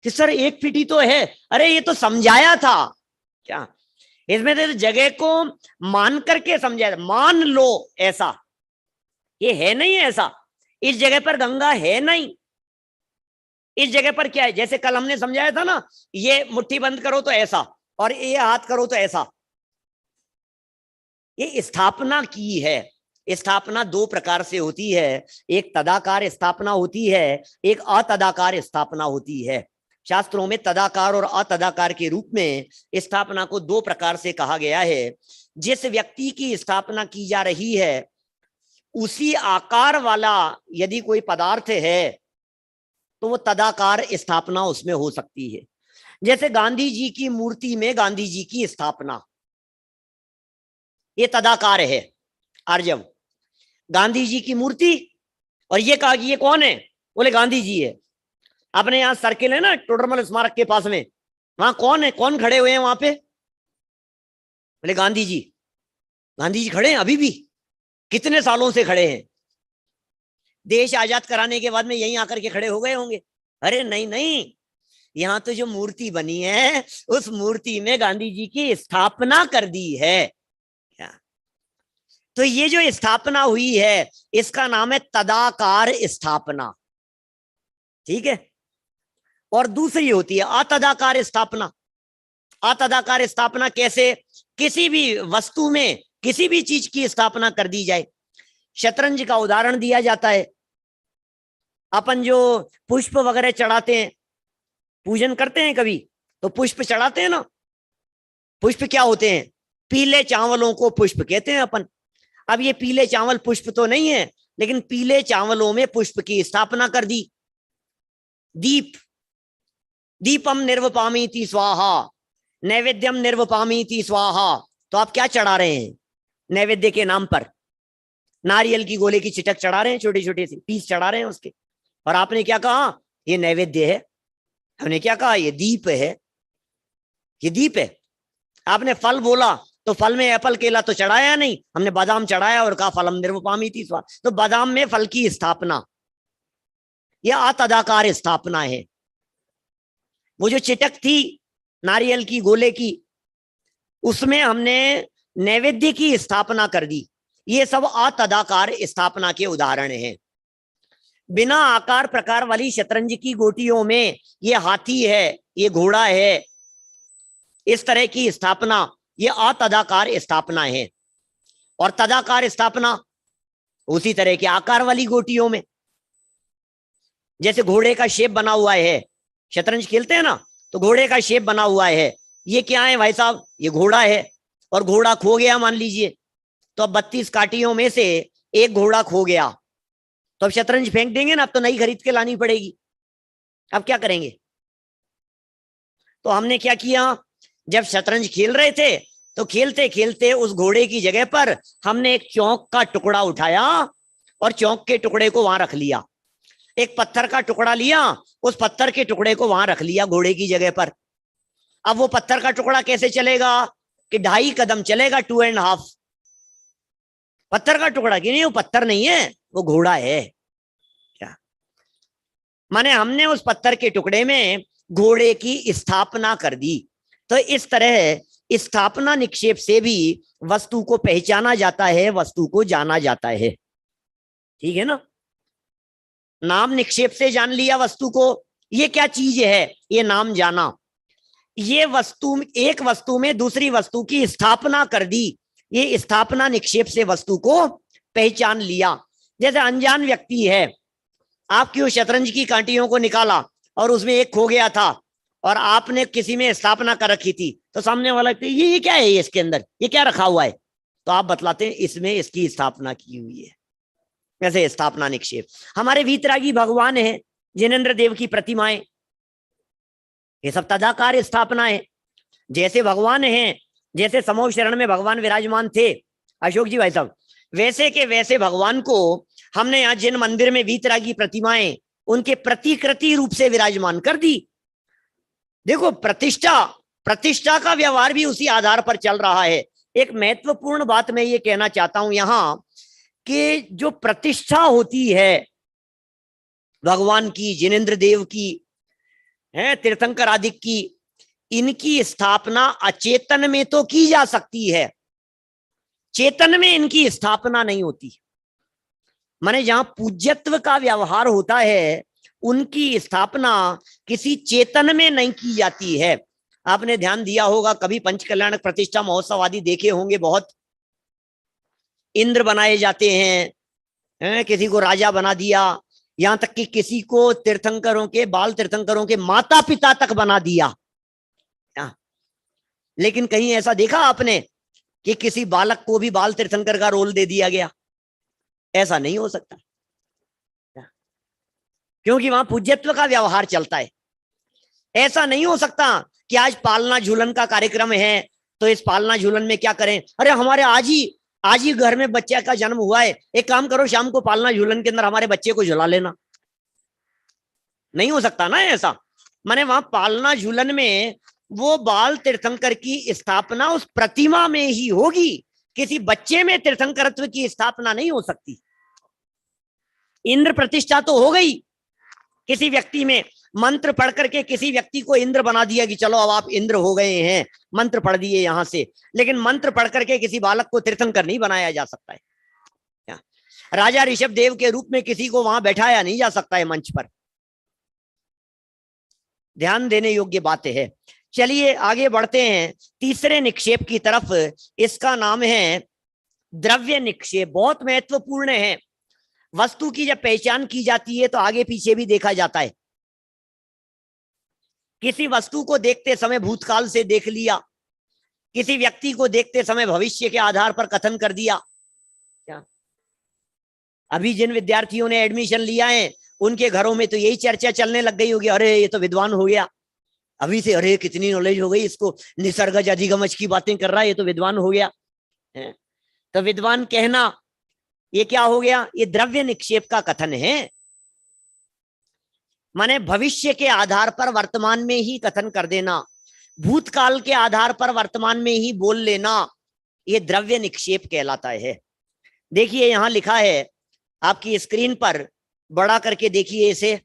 Speaker 1: कि सर 1 फीट ही तो है। अरे ये तो समझाया था। क्या इसमें तो जगह को मान करके समझाया, मान लो ऐसा, ये है नहीं ऐसा, इस जगह पर गंगा है नहीं, इस जगह पर क्या है? जैसे कल हमने समझाया था ना, ये मुट्ठी बंद करो तो ऐसा, और ये हाथ करो तो ऐसा। ये स्थापना की है। स्थापना 2 प्रकार से होती है, एक तदाकार स्थापना होती है, एक अतदाकार स्थापना होती है। शास्त्रों में तदाकार और अतदाकार के रूप में स्थापना को 2 प्रकार से कहा गया है। जिस व्यक्ति की स्थापना की जा रही है, उसी आकार वाला यदि कोई पदार्थ है तो वो तदाकार स्थापना उसमें हो सकती है। जैसे गांधी जी की मूर्ति में गांधी जी की स्थापना, ये तदाकार है। आर्जव, गांधी जी की मूर्ति, और ये कहा कि ये कौन है? बोले गांधी जी है। अपने यहाँ सर्किल है ना टोडरमल स्मारक के पास में, वहां कौन है, कौन खड़े हुए हैं वहां पे? बोले गांधी जी। गांधी जी खड़े हैं अभी भी? कितने सालों से खड़े हैं? देश आजाद कराने के बाद में यहीं आकर के खड़े हो गए होंगे? अरे नहीं नहीं, यहाँ तो जो मूर्ति बनी है उस मूर्ति में गांधी जी की स्थापना कर दी है। क्या? तो ये जो स्थापना हुई है इसका नाम है तदाकार स्थापना। ठीक है, और दूसरी होती है अतदाकार स्थापना। अतदाकार स्थापना कैसे? किसी भी वस्तु में किसी भी चीज की स्थापना कर दी जाए। शतरंज का उदाहरण दिया जाता है। अपन जो पुष्प वगैरह चढ़ाते हैं, पूजन करते हैं कभी, तो पुष्प चढ़ाते हैं ना। पुष्प क्या होते हैं? पीले चावलों को पुष्प कहते हैं अपन। अब ये पीले चावल पुष्प तो नहीं है, लेकिन पीले चावलों में पुष्प की स्थापना कर दी। दीप, दीपम निर्वपामीति स्वाहा, नैवेद्यम निर्वपामीति स्वाहा। तो आप क्या चढ़ा रहे हैं नैवेद्य के नाम पर? नारियल की गोले की चिटक चढ़ा रहे हैं, छोटे छोटे से पीस चढ़ा रहे हैं उसके, और आपने क्या कहा? ये नैवेद्य है। हमने क्या कहा? ये दीप है, ये दीप है। आपने फल बोला तो फल में एप्पल केला तो चढ़ाया नहीं, हमने बादाम चढ़ाया और कहा फलम निर्वपामीति स्वाहा। तो बादाम में फल की स्थापना, यह अतदाकार स्थापना है। वो जो चिटक थी नारियल की गोले की, उसमें हमने नैवेद्य की स्थापना कर दी। ये सब अतदाकार स्थापना के उदाहरण हैं। बिना आकार प्रकार वाली शतरंज की गोटियों में ये हाथी है, ये घोड़ा है, इस तरह की स्थापना, ये अतदाकार स्थापना है। और तदाकार स्थापना उसी तरह के आकार वाली गोटियों में, जैसे घोड़े का शेप बना हुआ है, शतरंज खेलते हैं ना, तो घोड़े का शेप बना हुआ है, ये क्या है भाई साहब? ये घोड़ा है, और घोड़ा खो गया मान लीजिए, तो अब 32 काठियों में से एक घोड़ा खो गया, तो अब शतरंज फेंक देंगे ना, अब तो नई खरीद के लानी पड़ेगी। अब क्या करेंगे? तो हमने क्या किया, जब शतरंज खेल रहे थे तो खेलते खेलते उस घोड़े की जगह पर हमने एक चौक का टुकड़ा उठाया और चौक के टुकड़े को वहां रख लिया। एक पत्थर का टुकड़ा लिया, उस पत्थर के टुकड़े को वहां रख लिया घोड़े की जगह पर। अब वो पत्थर का टुकड़ा कैसे चलेगा कि 2.5 कदम चलेगा, 2.5। पत्थर का टुकड़ा कि नहीं, वो पत्थर नहीं है, वो घोड़ा है। क्या माने, हमने उस पत्थर के टुकड़े में घोड़े की स्थापना कर दी। तो इस तरह स्थापना निक्षेप से भी वस्तु को पहचाना जाता है, वस्तु को जाना जाता है। ठीक है ना? नाम निक्षेप से जान लिया वस्तु को, ये क्या चीज है, ये नाम जाना। ये वस्तु, एक वस्तु में दूसरी वस्तु की स्थापना कर दी, ये स्थापना निक्षेप से वस्तु को पहचान लिया। जैसे अनजान व्यक्ति है, आपकी उस शतरंज की कांटियों को निकाला और उसमें एक खो गया था और आपने किसी में स्थापना कर रखी थी, तो सामने वाला ये क्या है, ये इसके अंदर ये क्या रखा हुआ है, तो आप बतलाते हैं इसमें इसकी स्थापना की हुई है। ऐसे स्थापना निक्षेप। हमारे वीतरागी भगवान है, जिनेंद्र देव की प्रतिमाएं, ये सब तदाकार स्थापना है। जैसे भगवान हैं, जैसे समूह शरण में भगवान विराजमान थे अशोक जी भाई साहब, वैसे के वैसे भगवान को हमने यहाँ जिन मंदिर में वीतरागी प्रतिमाएं उनके प्रतिकृति रूप से विराजमान कर दी। देखो, प्रतिष्ठा का व्यवहार भी उसी आधार पर चल रहा है। एक महत्वपूर्ण बात मैं ये कहना चाहता हूं यहां कि जो प्रतिष्ठा होती है भगवान की, जिनेंद्र देव की है, तीर्थंकर आदि की, इनकी स्थापना अचेतन में तो की जा सकती है, चेतन में इनकी स्थापना नहीं होती। माने जहां पूज्यत्व का व्यवहार होता है उनकी स्थापना किसी चेतन में नहीं की जाती है। आपने ध्यान दिया होगा, कभी पंचकल्याणक प्रतिष्ठा महोत्सव आदि देखे होंगे, बहुत इंद्र बनाए जाते हैं, किसी को राजा बना दिया, यहां तक कि किसी को तीर्थंकरों के, बाल तीर्थंकरों के माता पिता तक बना दिया। लेकिन कहीं ऐसा देखा आपने कि किसी बालक को भी बाल तीर्थंकर का रोल दे दिया गया? ऐसा नहीं हो सकता, क्योंकि वहां पूज्यत्व का व्यवहार चलता है। ऐसा नहीं हो सकता कि आज पालना झूलन का कार्यक्रम है तो इस पालना झूलन में क्या करें, अरे हमारे आज ही घर में बच्चे का जन्म हुआ है, एक काम करो शाम को पालना झूलन के अंदर हमारे बच्चे को झुला लेना। नहीं हो सकता ना ऐसा। माने वहां पालना झूलन में वो बाल तीर्थंकर की स्थापना उस प्रतिमा में ही होगी, किसी बच्चे में तीर्थंकरत्व की स्थापना नहीं हो सकती। इंद्र प्रतिष्ठा तो हो गई, किसी व्यक्ति में मंत्र पढ़ करके किसी व्यक्ति को इंद्र बना दिया कि चलो अब आप इंद्र हो गए हैं, मंत्र पढ़ दिए यहां से, लेकिन मंत्र पढ़ करके किसी बालक को तीर्थंकर नहीं बनाया जा सकता है। राजा ऋषभ देव के रूप में किसी को वहां बैठाया नहीं जा सकता है मंच पर। ध्यान देने योग्य बातें है। चलिए आगे बढ़ते हैं तीसरे निक्षेप की तरफ। इसका नाम है द्रव्य निक्षेप। बहुत महत्वपूर्ण है। वस्तु की जब पहचान की जाती है तो आगे पीछे भी देखा जाता है। किसी वस्तु को देखते समय भूतकाल से देख लिया, किसी व्यक्ति को देखते समय भविष्य के आधार पर कथन कर दिया। क्या अभी जिन विद्यार्थियों ने एडमिशन लिया है उनके घरों में तो यही चर्चा चलने लग गई होगी, अरे ये तो विद्वान हो गया अभी से, अरे कितनी नॉलेज हो गई इसको, निसर्गज अधिगमज की बातें कर रहा है, ये तो विद्वान हो गया है। तो विद्वान कहना ये क्या हो गया? ये द्रव्य निक्षेप का कथन है। माने भविष्य के आधार पर वर्तमान में ही कथन कर देना, भूतकाल के आधार पर वर्तमान में ही बोल लेना, ये द्रव्य निक्षेप कहलाता है। देखिए यहां लिखा है आपकी स्क्रीन पर, बड़ा करके देखिए इसे,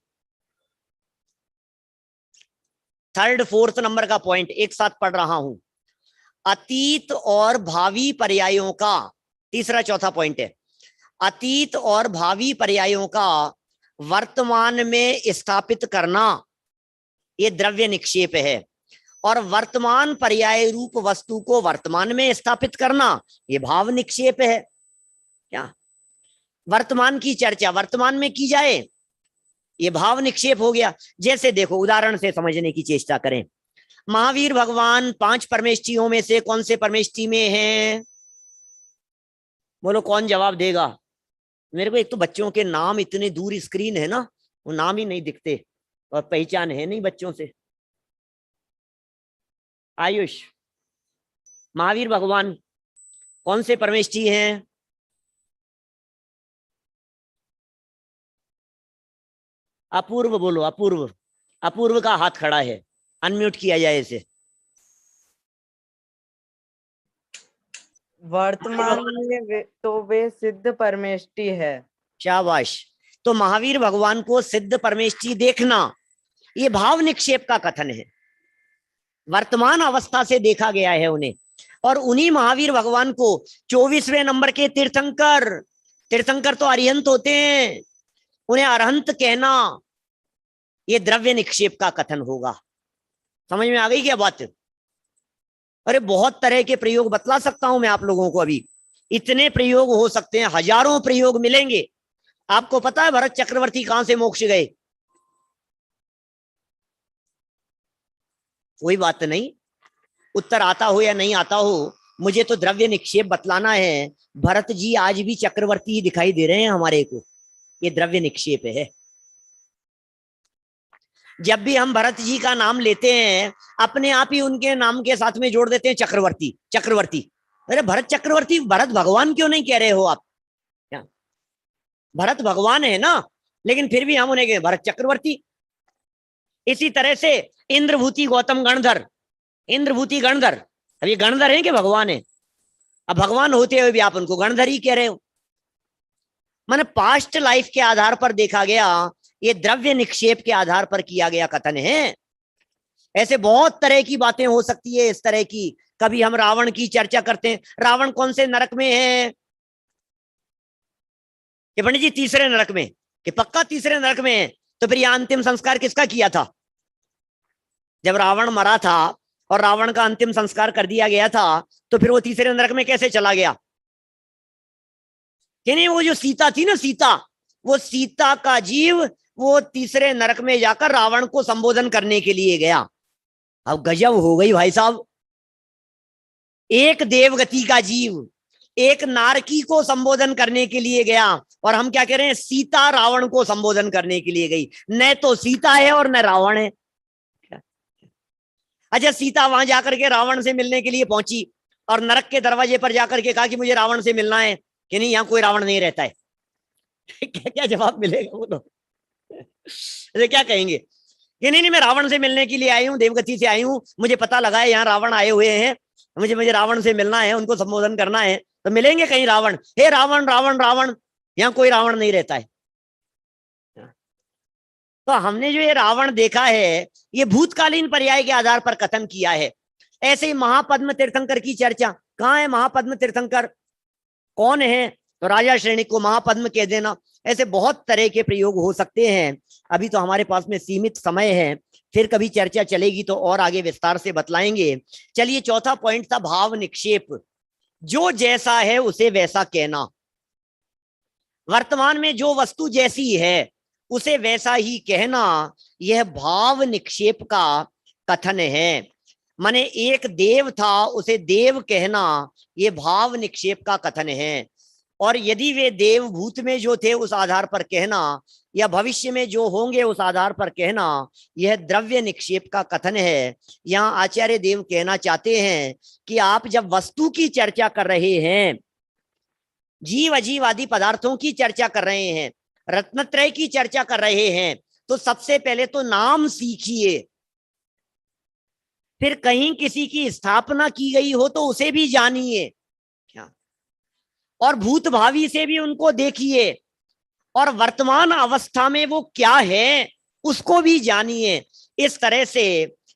Speaker 1: 3rd 4th नंबर का पॉइंट एक साथ पढ़ रहा हूं। अतीत और भावी पर्यायों का, तीसरा चौथा पॉइंट है, अतीत और भावी पर्यायों का वर्तमान में स्थापित करना, ये द्रव्य निक्षेप है। और वर्तमान पर्याय रूप वस्तु को वर्तमान में स्थापित करना, ये भाव निक्षेप है। क्या वर्तमान की चर्चा वर्तमान में की जाए, ये भाव निक्षेप हो गया। जैसे देखो उदाहरण से समझने की चेष्टा करें। महावीर भगवान 5 परमेष्ठियों में से कौन से परमेष्ठि में हैं? बोलो कौन जवाब देगा? मेरे को एक तो बच्चों के नाम इतने दूर स्क्रीन है ना, वो नाम ही नहीं दिखते और पहचान है नहीं बच्चों से। आयुष, महावीर भगवान कौन से परमेष्ठि हैं? अपूर्व बोलो, अपूर्व। अपूर्व का हाथ खड़ा है, अनम्यूट किया जाए इसे।
Speaker 10: वर्तमान में तो वे सिद्ध परमेष्टि है।
Speaker 1: शाबाश। तो महावीर भगवान को सिद्ध परमेष्टि देखना, ये भाव निक्षेप का कथन है। वर्तमान अवस्था से देखा गया है उन्हें, और उन्हीं महावीर भगवान को 24वें नंबर के तीर्थंकर, तीर्थंकर तो अरिहंत होते हैं, उन्हें अरहंत कहना, ये द्रव्य निक्षेप का कथन होगा। समझ में आ गई क्या बात? अरे बहुत तरह के प्रयोग बतला सकता हूं मैं आप लोगों को, अभी इतने प्रयोग हो सकते हैं, हजारों प्रयोग मिलेंगे। आपको पता है भरत चक्रवर्ती कहां से मोक्ष गए? कोई बात नहीं, उत्तर आता हो या नहीं आता हो, मुझे तो द्रव्य निक्षेप बतलाना है। भरत जी आज भी चक्रवर्ती ही दिखाई दे रहे हैं हमारे को, ये द्रव्य निक्षेप है। जब भी हम भरत जी का नाम लेते हैं, अपने आप ही उनके नाम के साथ में जोड़ देते हैं चक्रवर्ती, चक्रवर्ती। अरे भरत चक्रवर्ती, भरत भगवान क्यों नहीं कह रहे हो आप? क्या भरत भगवान है ना, लेकिन फिर भी हम उन्हें कहें भरत चक्रवर्ती। इसी तरह से इंद्रभूति गौतम गणधर, इंद्रभूति गणधर, अब ये गणधर है कि भगवान है? अब भगवान होते हुए भी आप उनको गणधर ही कह रहे हो। माने पास्ट लाइफ के आधार पर देखा गया, ये द्रव्य निक्षेप के आधार पर किया गया कथन है। ऐसे बहुत तरह की बातें हो सकती है इस तरह की। कभी हम रावण की चर्चा करते हैं, रावण कौन से नरक में है? कि पंडित जी तीसरे नरक में, कि पक्का तीसरे नरक में है। तो फिर यह अंतिम संस्कार किसका किया था? जब रावण मरा था और रावण का अंतिम संस्कार कर दिया गया था, तो फिर वो तीसरे नरक में कैसे चला गया? कि नहीं, वो जो सीता थी ना, सीता, वो सीता का जीव वो तीसरे नरक में जाकर रावण को संबोधन करने के लिए गया। अब गजब हो गई भाई साहब, एक देवगति का जीव एक नारकी को संबोधन करने के लिए गया, और हम क्या कह रहे हैं? सीता रावण को संबोधन करने के लिए गई। न तो सीता है और न रावण है। अच्छा, सीता वहां जाकर के रावण से मिलने के लिए पहुंची और नरक के दरवाजे पर जाकर के कहा कि मुझे रावण से मिलना है, कि नहीं यहाँ कोई रावण नहीं रहता है। क्या क्या जवाब मिलेगा वो लोग? क्या कहेंगे कि नहीं मैं रावण से मिलने के लिए आई हूँ, देवगति से आई हूँ, मुझे पता लगा है यहाँ रावण आए हुए हैं, मुझे रावण से मिलना है, उनको संबोधन करना है। तो मिलेंगे कहीं रावण? हे रावण रावण रावण, यहाँ कोई रावण नहीं रहता है। तो हमने जो ये रावण देखा है, ये भूतकालीन पर्याय के आधार पर कथन किया है। ऐसे ही महापद्म तीर्थंकर की चर्चा, कहाँ है महापद्म तीर्थंकर? कौन है? तो राजा श्रेणी को महापद्म कह देना। ऐसे बहुत तरह के प्रयोग हो सकते हैं। अभी तो हमारे पास में सीमित समय है, फिर कभी चर्चा चलेगी तो और आगे विस्तार से बतलाएंगे। चलिए, चौथा पॉइंट था भाव निक्षेप, जो जैसा है उसे वैसा कहना। वर्तमान में जो वस्तु जैसी है उसे वैसा ही कहना, यह भाव निक्षेप का कथन है। माने एक देव था, उसे देव कहना, यह भाव निक्षेप का कथन है। और यदि वे देव भूत में जो थे उस आधार पर कहना, या भविष्य में जो होंगे उस आधार पर कहना, यह द्रव्य निक्षेप का कथन है। यहाँ आचार्य देव कहना चाहते हैं कि आप जब वस्तु की चर्चा कर रहे हैं, जीव अजीव आदि पदार्थों की चर्चा कर रहे हैं, रत्नत्रय की चर्चा कर रहे हैं, तो सबसे पहले तो नाम सीखिए। फिर कहीं किसी की स्थापना की गई हो तो उसे भी जानिए, और भूत भावी से भी उनको देखिए, और वर्तमान अवस्था में वो क्या है उसको भी जानिए। इस तरह से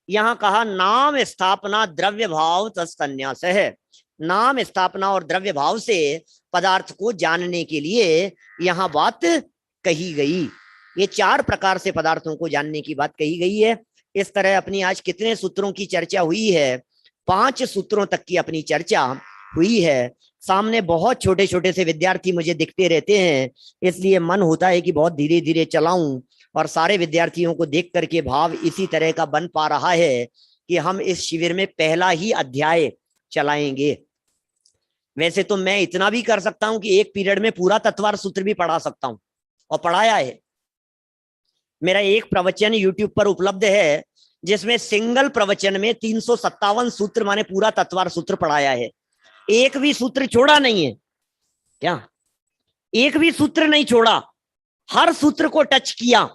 Speaker 1: यहाँ कहा नाम स्थापना द्रव्य भाव तत्सन्यास है। नाम स्थापना और द्रव्य भाव से पदार्थ को जानने के लिए यहाँ बात कही गई। ये 4 प्रकार से पदार्थों को जानने की बात कही गई है। इस तरह अपनी आज कितने सूत्रों की चर्चा हुई है? 5 सूत्रों तक की अपनी चर्चा हुई है। सामने बहुत छोटे छोटे से विद्यार्थी मुझे दिखते रहते हैं, इसलिए मन होता है कि बहुत धीरे धीरे चलाऊं, और सारे विद्यार्थियों को देख करके भाव इसी तरह का बन पा रहा है। कि हम इस शिविर में पहला ही अध्याय चलाएंगे। वैसे तो मैं इतना भी कर सकता हूं कि एक पीरियड में पूरा तत्वार सूत्र भी पढ़ा सकता हूं, और पढ़ाया है। मेरा एक प्रवचन YouTube पर उपलब्ध है जिसमें सिंगल प्रवचन में 357 सूत्र माने पूरा तत्वार सूत्र पढ़ाया है। एक भी सूत्र छोड़ा नहीं है, क्या एक भी सूत्र नहीं छोड़ा, हर सूत्र को टच किया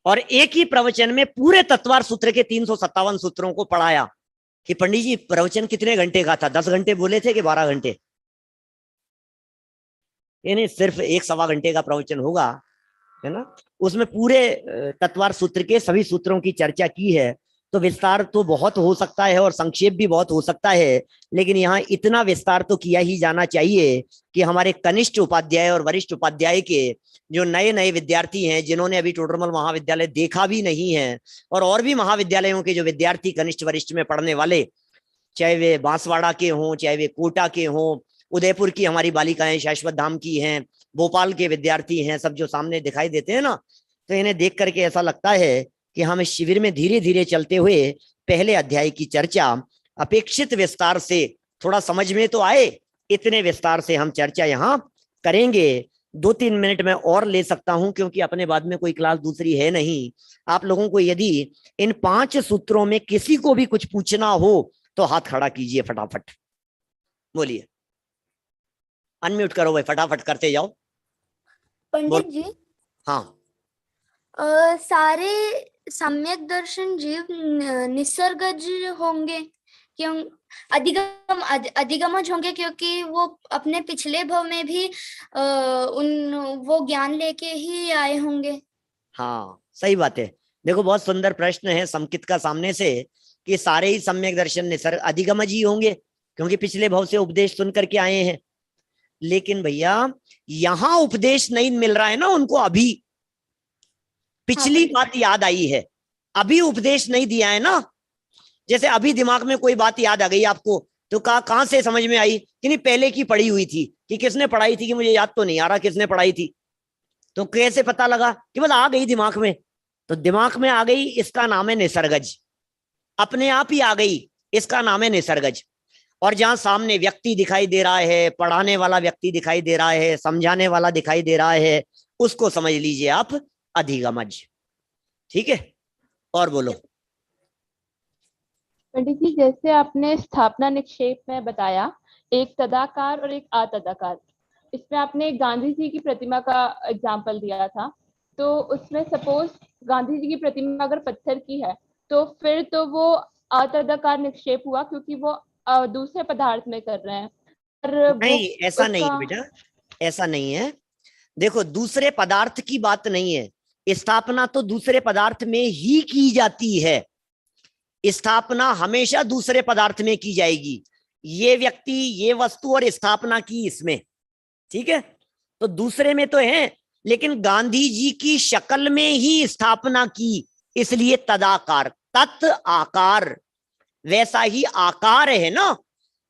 Speaker 1: और एक ही प्रवचन में पूरे तत्वार सूत्र के 357 सूत्रों को पढ़ाया। कि पंडित जी प्रवचन कितने घंटे का था? 10 घंटे बोले थे कि 12 घंटे? ये नहीं, सिर्फ 1-1.25 घंटे का प्रवचन होगा, है ना। उसमें पूरे तत्वार सूत्र के सभी सूत्रों की चर्चा की है। तो विस्तार तो बहुत हो सकता है और संक्षेप भी बहुत हो सकता है, लेकिन यहाँ इतना विस्तार तो किया ही जाना चाहिए कि हमारे कनिष्ठ उपाध्याय और वरिष्ठ उपाध्याय के जो नए नए विद्यार्थी हैं, जिन्होंने अभी टोडरमल महाविद्यालय देखा भी नहीं है, और भी महाविद्यालयों के जो विद्यार्थी कनिष्ठ वरिष्ठ में पढ़ने वाले, चाहे वे बांसवाड़ा के हों, चाहे वे कोटा के हों, उदयपुर की हमारी बालिकाएं शाश्वत धाम की हैं, भोपाल के विद्यार्थी हैं, सब जो सामने दिखाई देते हैं ना, तो इन्हें देख करके ऐसा लगता है कि हम इस शिविर में धीरे धीरे चलते हुए पहले अध्याय की चर्चा अपेक्षित विस्तार से, थोड़ा समझ में तो आए, इतने विस्तार से हम चर्चा यहाँ करेंगे। 2-3 मिनट में और ले सकता हूं, क्योंकि अपने बाद में कोई क्लास दूसरी है नहीं। आप लोगों को यदि इन 5 सूत्रों में किसी को भी कुछ पूछना हो तो हाथ खड़ा कीजिए, फटाफट बोलिए, अनम्यूट करो भाई, फटाफट करते जाओ।
Speaker 11: पंडित जी,
Speaker 1: हाँ,
Speaker 11: सारे सम्यक दर्शन जीव निसर्गज होंगे, क्यों अधिगमज होंगे, क्योंकि वो अपने पिछले भव में भी वो ज्ञान लेके ही आए होंगे।
Speaker 1: हाँ सही बात है। देखो बहुत सुंदर प्रश्न है समकित का सामने से, कि सारे ही सम्यक दर्शन निसर्ग अधिगमज ही होंगे, क्योंकि पिछले भव से उपदेश सुन करके आए हैं। लेकिन भैया यहाँ उपदेश नहीं मिल रहा है ना उनको, अभी पिछली बात याद आई है, अभी उपदेश नहीं दिया है ना। जैसे अभी दिमाग में कोई बात याद आ गई आपको, तो कहां से समझ में आई कि नहीं पहले की पढ़ी हुई थी, कि किसने पढ़ाई थी, कि मुझे याद तो नहीं आ रहा किसने पढ़ाई थी। तो कैसे पता लगा कि बस आ गई दिमाग में? तो दिमाग में आ गई, इसका नाम है निसर्गज, अपने आप ही आ गई, इसका नाम है निसर्गज। और जहां सामने व्यक्ति दिखाई दे रहा है, पढ़ाने वाला व्यक्ति दिखाई दे रहा है, समझाने वाला दिखाई दे रहा है, उसको समझ लीजिए आप अधिगमज। ठीक है, और बोलो।
Speaker 12: पंडित जी, जैसे आपने स्थापना निक्षेप में बताया एक तदाकार और एक अतदाकार, इसमें आपने गांधी जी की प्रतिमा का एग्जाम्पल दिया था। तो उसमें सपोज गांधी जी की प्रतिमा अगर पत्थर की है, तो फिर तो वो अतदाकार निक्षेप हुआ, क्योंकि वो दूसरे पदार्थ में कर रहे हैं।
Speaker 1: नहीं, ऐसा नहीं है बेटा, ऐसा नहीं है। देखो दूसरे पदार्थ की बात नहीं है, स्थापना तो दूसरे पदार्थ में ही की जाती है। स्थापना हमेशा दूसरे पदार्थ में की जाएगी, ये व्यक्ति, ये वस्तु, और स्थापना की इसमें, ठीक है। तो दूसरे में तो है, लेकिन गांधी जी की शक्ल में ही स्थापना की, इसलिए तदाकार, तत् आकार, वैसा ही आकार है ना।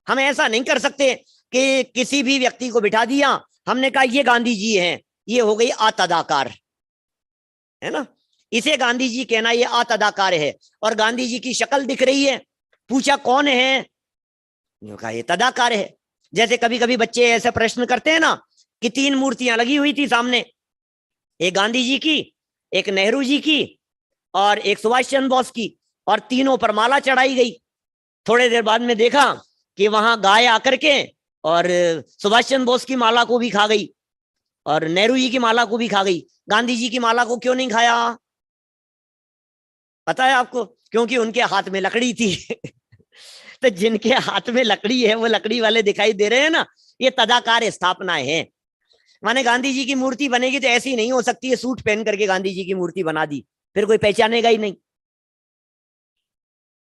Speaker 1: हम ऐसा नहीं कर सकते कि किसी भी व्यक्ति को बिठा दिया, हमने कहा ये गांधी जी हैं, ये हो गई अतदाकार, है ना। इसे गांधी जी कहना ये अतदाकार है, और गांधी जी की शक्ल दिख रही है, पूछा कौन है, कहा ये तदाकार है। जैसे कभी कभी बच्चे ऐसे प्रश्न करते हैं ना कि 3 मूर्तियां लगी हुई थी सामने, एक गांधी जी की, एक नेहरू जी की, और एक सुभाष चंद्र बोस की, और तीनों पर माला चढ़ाई गई। थोड़ी देर बाद में देखा कि वहां गाय आकर के और सुभाष चंद्र बोस की माला को भी खा गई, और नेहरू जी की माला को भी खा गई। गांधी जी की माला को क्यों नहीं खाया? पता है आपको? क्योंकि उनके हाथ में लकड़ी थी। तो जिनके हाथ में लकड़ी है वो लकड़ी वाले दिखाई दे रहे हैं ना, ये तदाकार स्थापना है। माने गांधी जी की मूर्ति बनेगी तो ऐसी नहीं हो सकती है सूट पहन करके गांधी जी की मूर्ति बना दी, फिर कोई पहचानेगा ही नहीं।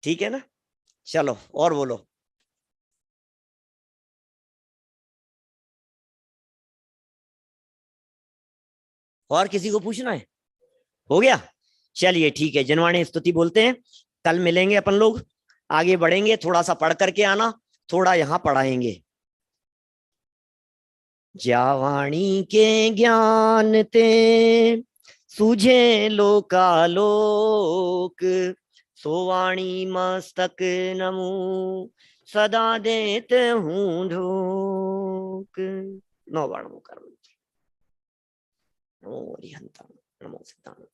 Speaker 1: ठीक है ना, चलो और बोलो। और किसी को पूछना है? हो गया, चलिए ठीक है। जनवाणी स्तुति बोलते हैं, कल मिलेंगे अपन लोग, आगे बढ़ेंगे। थोड़ा सा पढ़ करके आना, थोड़ा यहाँ पढ़ाएंगे। जावाणी के ज्ञान ते सूझे लोकालोक, सोवाणी मस्तक नमो सदा देत हूँ धूक। 9 बार नमो कर नमो हरिहंता नमो सिद्धांत।